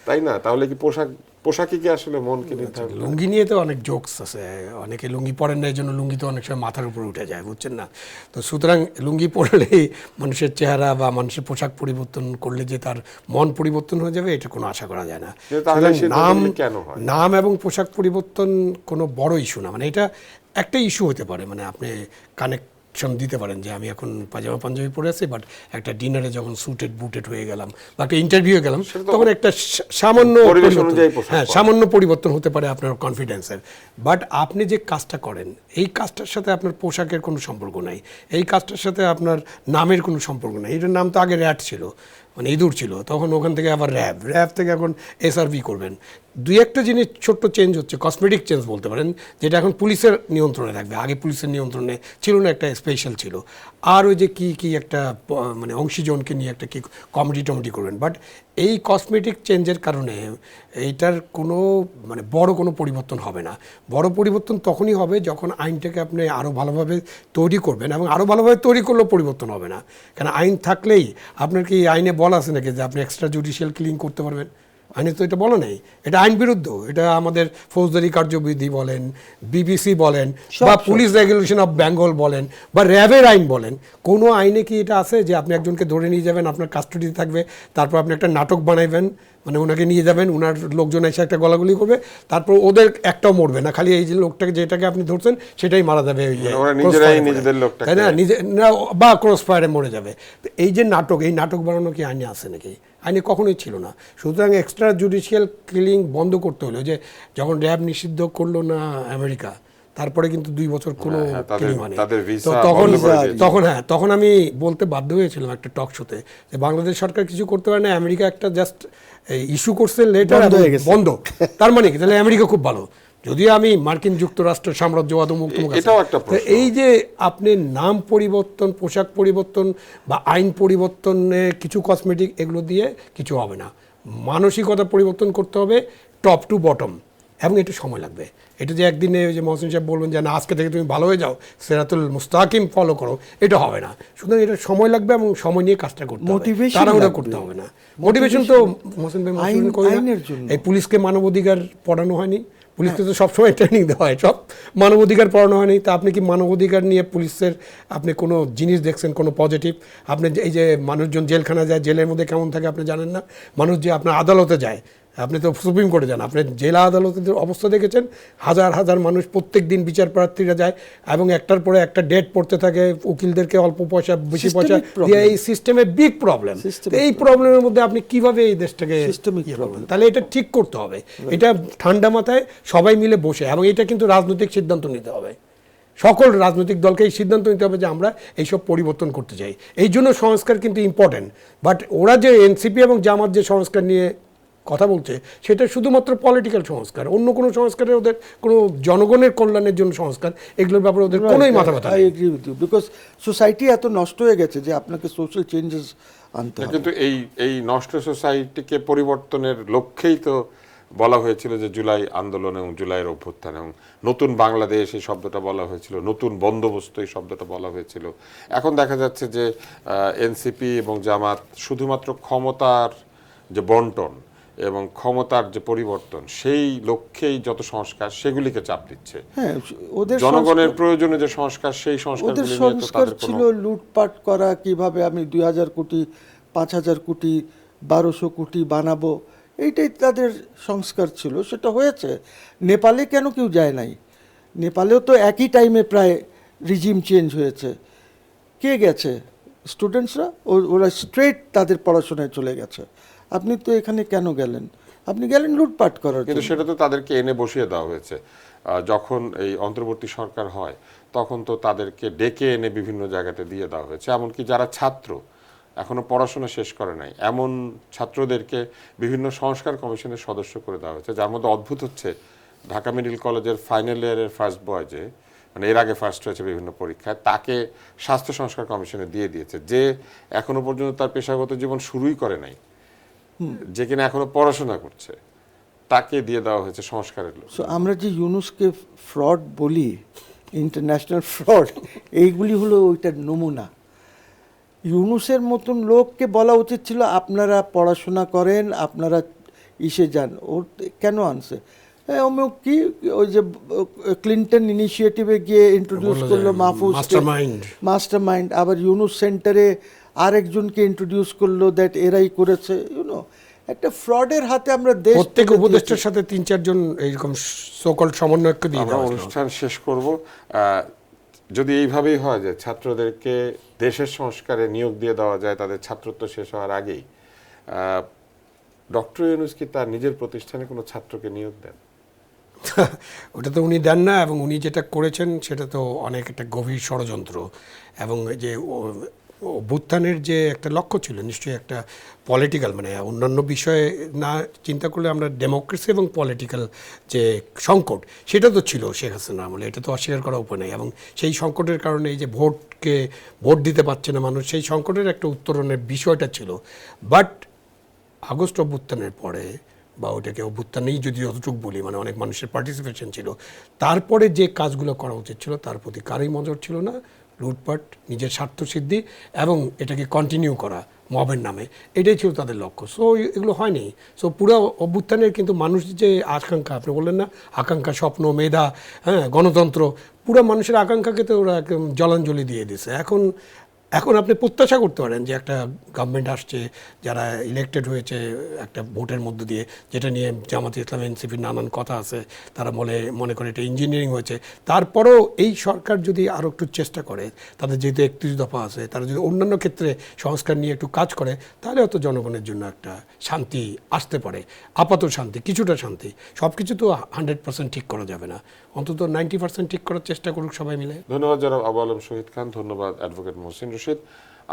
তাই না? তাহলে কি পোশাকই কি আসলে মনকে নির্ধারণ করে? লুঙ্গি নিয়ে তো অনেক জোকস আছে। অনেকে লুঙ্গি পরেন না, এই জন্য লুঙ্গি তো অনেক সময় মাথার উপরে উঠে যায়, বুঝছেন না? তো সুতরাং লুঙ্গি পরলেই মানুষের চেহারা বা মানুষের পোশাক পরিবর্তন করলে যে তার মন পরিবর্তন হয়ে যাবে, এটা কোনো আশা করা যায় না। তাহলে সুতরাং সিদ্ধান্তগুলি কেন হয়? নাম এবং পোশাক পরিবর্তন কোনো বড় ইস্যু না। মানে এটা একটা ইস্যু হতে পারে, মানে আপনি কানেকশন দিতে পারেন যে আমি এখন পাজামা পাঞ্জাবি পরে আছি, বাট একটা ডিনারে যখন স্যুটেড বুটেড হয়ে গেলাম বা একটা ইন্টারভিউ গেলাম, তখন একটা সামান্য পরিবেশ পরিবর্তন, অনুযায়ী পোশাক হ্যাঁ পরা। সামান্য পরিবর্তন হতে পারে আপনার কনফিডেন্সের। বাট আপনি যে কাজটা করেন, এই কাজটার সাথে আপনার পোশাকের কোনো সম্পর্ক নাই, এই কাজটার সাথে আপনার নামের কোনো সম্পর্ক নাই। এটার নাম তো আগে র্যাট ছিল, মানে ইঁদুর ছিল, তখন ওখান থেকে আবার র্যাব থেকে এখন এসআরবি করবেন। দুই একটা জিনিস ছোট্ট চেঞ্জ হচ্ছে, কসমেটিক চেঞ্জ বলতে পারেন, যেটা এখন পুলিশের নিয়ন্ত্রণে থাকবে। আগে পুলিশের নিয়ন্ত্রণে ছিল না, একটা স্পেশাল ছিল। আর ওই যে কি একটা মানে অংশীজনকে নিয়ে একটা কি কমেডি টমেডি করবেন। বাট এই কসমেটিক চেঞ্জের কারণে এইটার কোনো মানে বড় কোনো পরিবর্তন হবে না। বড় পরিবর্তন তখনই হবে যখন আইনটাকে আপনি আরও ভালোভাবে তৈরি করবেন, এবং আরও ভালোভাবে তৈরি করলেও পরিবর্তন হবে না। কারণ আইন থাকলেই, আপনার কি আইনে বলা আছে নাকি যে আপনি এক্সট্রা জুডিশিয়াল কিলিং করতে পারবেন? আইনে তো এটা বলা নেই, এটা আইন বিরুদ্ধ। এটা আমাদের ফৌজদারি কার্যবিধি বলেন, বিবিসি বলেন, বা পুলিশ রেগুলেশন অফ বেঙ্গল বলেন, বা র্যাবের আইন বলেন, কোনো আইনে কি এটা আছে যে আপনি একজনকে ধরে নিয়ে যাবেন, আপনার কাস্টডিতে থাকবে, তারপর আপনি একটা নাটক বানাইবেন, মানে ওনাকে নিয়ে যাবেন, ওনার লোকজন এসে একটা গলাগুলি করবে, তারপর ওদের একটাও মরবে না, খালি এই যে লোকটাকে যেটাকে আপনি ধরছেন সেটাই মারা যাবে, ওরা নিজেরাই নিজেদের লোকটাকে, তাই না, নিজে না বা ক্রস ফায়ারে মরে যাবে। তো এই যে নাটক, এই নাটক বানানো কি আইনে আছে নাকি? আইনে কখনোই ছিল না। সুতরাং এক্সট্রা জুডিশিয়াল কিলিং বন্ধ করতে হলো। যে যখন র্যাব নিষিদ্ধ করলো না আমেরিকা, তারপরে কিন্তু 2 বছর কোনো কিলিং হয়নি। তখন আমি বলতে বাধ্য হয়েছিলাম একটা টক শোতে যে বাংলাদেশ সরকার কিছু করতে পারে না, আমেরিকা একটা জাস্ট ইস্যু করছে লেটার বন্ধ। তার মানে কি তাহলে আমেরিকা খুব ভালো? যদিও আমি মার্কিন যুক্তরাষ্ট্রের সাম্রাজ্যবাদ মুক্ত, এই যে আপনি নাম পরিবর্তন, পোশাক পরিবর্তন বা আইন পরিবর্তনে কিছু কসমেটিক, এগুলো দিয়ে কিছু হবে না। মানসিকতা পরিবর্তন করতে হবে টপ টু বটম, এবং একটু সময় লাগবে। এটা যে একদিনে ওই যে মহসিন সাহেব বলবেন যে না আজকে থেকে তুমি ভালো হয়ে যাও, সিরাতুল মুস্তাকিম ফলো করো, এটা হবে না। সুতরাং এটা সময় লাগবে এবং সময় নিয়ে কাজটা করতে হবে, তাড়াহুড়া করতে হবে না। মোটিভেশন তো মহসিন ভাই এই পুলিশকে মানবাধিকার পড়ানো হয়নি, পুলিশকে তো সবসময় ট্রেনিং দেওয়া হয়, সব মানবাধিকার পড়ানো হয়নি। তা আপনি কি মানবাধিকার নিয়ে পুলিশের আপনি কোনো জিনিস দেখছেন কোনো পজিটিভ? আপনি এই যে মানুষজন জেলখানা যায়, জেলের মধ্যে কেমন থাকে আপনি জানেন না? মানুষ যে আপনার আদালতে যায়, আপনি তো সুপ্রিম কোর্টে যান, আপনি জেলা আদালতের অবস্থা দেখেছেন, হাজার হাজার মানুষ প্রত্যেক দিন বিচার প্রার্থীরা যায় এবং একটার পরে একটা ডেট পড়তে থাকে, উকিলদেরকে অল্প পয়সা বেশি পয়সা Systemic problem. দিয়ে। এই সিস্টেমে বিগ প্রবলেম। Systemic এই প্রবলেমের মধ্যে আপনি কিভাবে এই দেশটাকে Systemic ইয়ে problem. করবেন? তাহলে এটা ঠিক করতে হবে, এটা ঠান্ডা মাথায় সবাই মিলে বসে, এবং এটা কিন্তু রাজনৈতিক সিদ্ধান্ত নিতে হবে। সকল রাজনৈতিক দলকে এই সিদ্ধান্ত নিতে হবে যে আমরা এইসব পরিবর্তন করতে চাই। এই জন্য সংস্কার কিন্তু ইম্পর্টেন্ট। বাট ওরা যে এনসিপি এবং জামাত যে সংস্কার নিয়ে কথা বলছে, সেটা শুধুমাত্র পলিটিক্যাল সংস্কার, অন্য কোনো সংস্কারে ওদের কোনো জনগণের কল্যাণের জন্য সংস্কার, এগুলোর ব্যাপারে ওদের কোনোই মাথা ব্যথা আই নেই। Agree with you, because society এত নষ্ট হয়ে গেছে যে আপনাকে সোশ্যাল চেঞ্জেস আনতে হবে। কিন্তু এই নষ্ট সোসাইটিকে পরিবর্তনের লক্ষ্যেই তো বলা হয়েছিল যে জুলাই আন্দোলন এবং জুলাইয়ের অভ্যুত্থান এবং নতুন বাংলাদেশ এই শব্দটা বলা হয়েছিল, নতুন বন্দোবস্ত এই শব্দটা বলা হয়েছিল। এখন দেখা যাচ্ছে যে এনসিপি এবং জামাত শুধুমাত্র ক্ষমতার যে বন্টন এবং ক্ষমতার যে পরিবর্তন সেই লক্ষ্যেই যত সংস্কার সেগুলিকে চাপ দিচ্ছে। হ্যাঁ, ওদের জনগণের প্রয়োজনে যে সংস্কার সেই ওদের সংস্কারগুলি নিয়ে তো সংস্কার তাদের ছিল কোনো লুটপাট করা, কিভাবে আমি 2000 কোটি 5000 কোটি 1200 কোটি বানাবো, এইটাই তাদের সংস্কার ছিল। সেটা হয়েছে। নেপালে কেন কেউ যায় নাই? নেপালেও তো একই টাইমে প্রায় রিজিম চেঞ্জ হয়েছে। কে গেছে? স্টুডেন্টসরা। ওরা স্ট্রেট তাদের পড়াশোনায় চলে গেছে। আপনি তো এখানে কেন গেলেন? আপনি গেলেন লুটপাট করার কিন্তু জন্য। সেটা তো তাদেরকে এনে বসিয়ে দেওয়া হয়েছে। যখন এই অন্তর্বর্তী সরকার হয় তখন তো তাদেরকে ডেকে এনে বিভিন্ন জায়গাতে দিয়ে দেওয়া হয়েছে। এমনকি যারা ছাত্র এখনো পড়াশোনা শেষ করে নাই এমন ছাত্রদেরকে বিভিন্ন সংস্কার কমিশনের সদস্য করে দেওয়া হয়েছে। যার মধ্যে অদ্ভুত হচ্ছে ঢাকা মেডিকেল কলেজের ফাইনাল ইয়ারের ফার্স্ট বয়, যে মানে এর আগে ফার্স্ট হয়েছে বিভিন্ন পরীক্ষায়, তাকে স্বাস্থ্য সংস্কার কমিশনে দিয়ে দিয়েছে, যে এখনো পর্যন্ত তার পেশাগত জীবন শুরুই করে নাই, যে কিনা এখনো পড়াশোনা করছে, তাকে দিয়ে দেওয়া হয়েছে সংস্কারের লোক। সো আমরা যে ইউনুসকে ফ্রড বলি, ইন্টারন্যাশনাল ফ্রড, এইগুলি হলো ওইটার নমুনা। ইউনুসের মতন লোককে বলা উচিত ছিল আপনারা পড়াশোনা করেন, আপনারা ইসে যান। ওর কেন আনছে? অমুক কি ওই যে ক্লিন্টন ইনিশিয়েটিভে গিয়ে ইন্ট্রোডিউস করলো মাহফুজ, মাস্টার মাইন্ড। আবার ইউনুস সেন্টারে আরেকজনকে ইন্ট্রোডিউস করলো, দ্যাট এরাই করেছে। ইউনো, একটা ফ্রডের হাতে আমরা দেশ, প্রত্যেক উপদেষ্টার সাথে 3-4 জন এইরকম সকল সমন্বয়কে দিয়ে আমরা দেওয়া হয়েছিল। অনুষ্ঠান শেষ করব। যদি এইভাবেই হয় যে ছাত্রদেরকে দেশের সংস্কারে নিয়োগ দিয়ে দেওয়া যায় তাদের ছাত্রত্ব শেষ হওয়ার আগেই, ডক্টর ইউনূস কি তার নিজের প্রতিষ্ঠানে কোনো ছাত্রকে নিয়োগ দেন? ওটা তো উনি দেন না, এবং উনি যেটা করেছেন সেটা তো অনেক একটা গভীর ষড়যন্ত্র। এবং যে অভ্যুত্থানের যে একটা লক্ষ্য ছিল নিশ্চয়ই একটা পলিটিক্যাল, মানে অন্যান্য বিষয়ে না চিন্তা করলে আমরা ডেমোক্রেসি এবং পলিটিক্যাল যে সংকট সেটা তো ছিল শেখ হাসিনা আমলে, এটা তো অস্বীকার করা উপায় নেই। এবং সেই সংকটের কারণে এই যে ভোট দিতে পারছে না মানুষ, সেই সংকটের একটা উত্তরণের বিষয়টা ছিল। বাট আগস্ট অভ্যুত্থানের পরে, বা ওটাকে অভ্যুত্থানেই যদি যতটুকু বলি, মানে অনেক মানুষের পার্টিসিপেশন ছিল, তারপরে যে কাজগুলো করা উচিত ছিল তার প্রতি কারই নজর ছিল না। লুটপাট, নিজের স্বার্থসিদ্ধি এবং এটাকে কন্টিনিউ করা মবের নামে, এটাই ছিল তাদের লক্ষ্য। সো এগুলো হয়নি। সো পুরো অভ্যুত্থানের কিন্তু মানুষ যে আকাঙ্ক্ষা, আপনি বললেন না, আকাঙ্ক্ষা, স্বপ্ন, মেধা, হ্যাঁ, গণতন্ত্র, পুরো মানুষের আকাঙ্ক্ষাকে তো ওরা একদম জলাঞ্জলি দিয়ে দিছে। এখন আপনি প্রত্যাশা করতে পারেন যে একটা গভর্নমেন্ট আসছে, যারা ইলেক্টেড হয়েছে একটা ভোটের মধ্য দিয়ে, যেটা নিয়ে জামাত ইসলাম, এনসিপির নানান কথা আছে, তারা মনে করে এটা ইঞ্জিনিয়ারিং হয়েছে। তারপরেও এই সরকার যদি আরও একটু চেষ্টা করে, তাদের যেহেতু 31 দফা আছে, তারা যদি অন্যান্য ক্ষেত্রে সংস্কার নিয়ে একটু কাজ করে, তাহলে হয়তো জনগণের জন্য একটা শান্তি আসতে পারে। আপাতত শান্তি, কিছুটা শান্তি। সব কিছু তো 100% ঠিক করা যাবে না, অন্তত 90% ঠিক করার চেষ্টা করুক সবাই মিলে। ধন্যবাদ জনাব আবু আলম শহীদ খান, ধন্যবাদ অ্যাডভোকেট মহসিন রশিদ।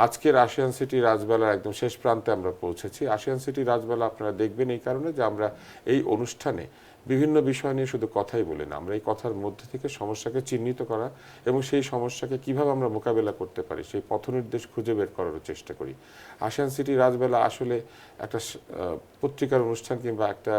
আজকের আশিয়ান সিটি রাজবেলার একদম শেষ প্রান্তে আমরা পৌঁছেছি। আশিয়ান সিটি রাজবেলা আপনারা দেখবেন এই কারণে যে আমরা এই অনুষ্ঠানে বিভিন্ন বিষয় নিয়ে শুধু কথাই বলি না, আমরা এই কথার মধ্যে থেকে সমস্যাকে চিহ্নিত করা এবং সেই সমস্যাকে কিভাবে আমরা মোকাবেলা করতে পারি সেই পথনির্দেশ খুঁজে বের করার চেষ্টা করি। আশিয়ান সিটি রাজবেলা আসলে একটা পত্রিকার অনুষ্ঠান কিংবা একটা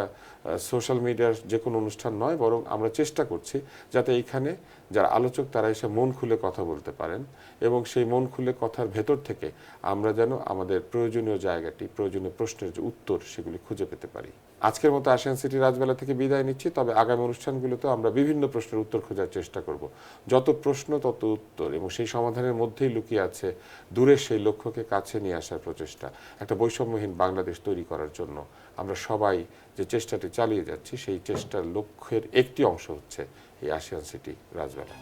সোশ্যাল মিডিয়ার যে কোনো অনুষ্ঠান নয়, বরং আমরা চেষ্টা করছি যাতে এইখানে যারা আলোচক তারা এসে মন খুলে কথা বলতে পারেন এবং সেই মন খুলে কথার ভেতর থেকে আমরা যেন আমাদের প্রয়োজনীয় জায়গাটি, প্রয়োজনীয় প্রশ্নের যে উত্তর সেগুলি খুঁজে পেতে পারি। আজকের মতো আশিয়ান সিটি রাজবেলা থেকে বিদায় নিচ্ছি, তবে আগামী অনুষ্ঠানগুলোতে আমরা বিভিন্ন প্রশ্নের উত্তর খোঁজার চেষ্টা করব। যত প্রশ্ন তত উত্তর, এবং সেই সমাধানের মধ্যেই লুকিয়ে আছে দূরের সেই লক্ষ্যকে কাছে নিয়ে আসার প্রচেষ্টা, একটা বৈষম্যহীন বাংলাদেশ তৈরি করার জন্য আমরা সবাই যে চেষ্টাটি চালিয়ে যাচ্ছি, সেই চেষ্টার লক্ষ্যের একটি অংশ হচ্ছে এই আশিয়ান সিটি রাজবেলা।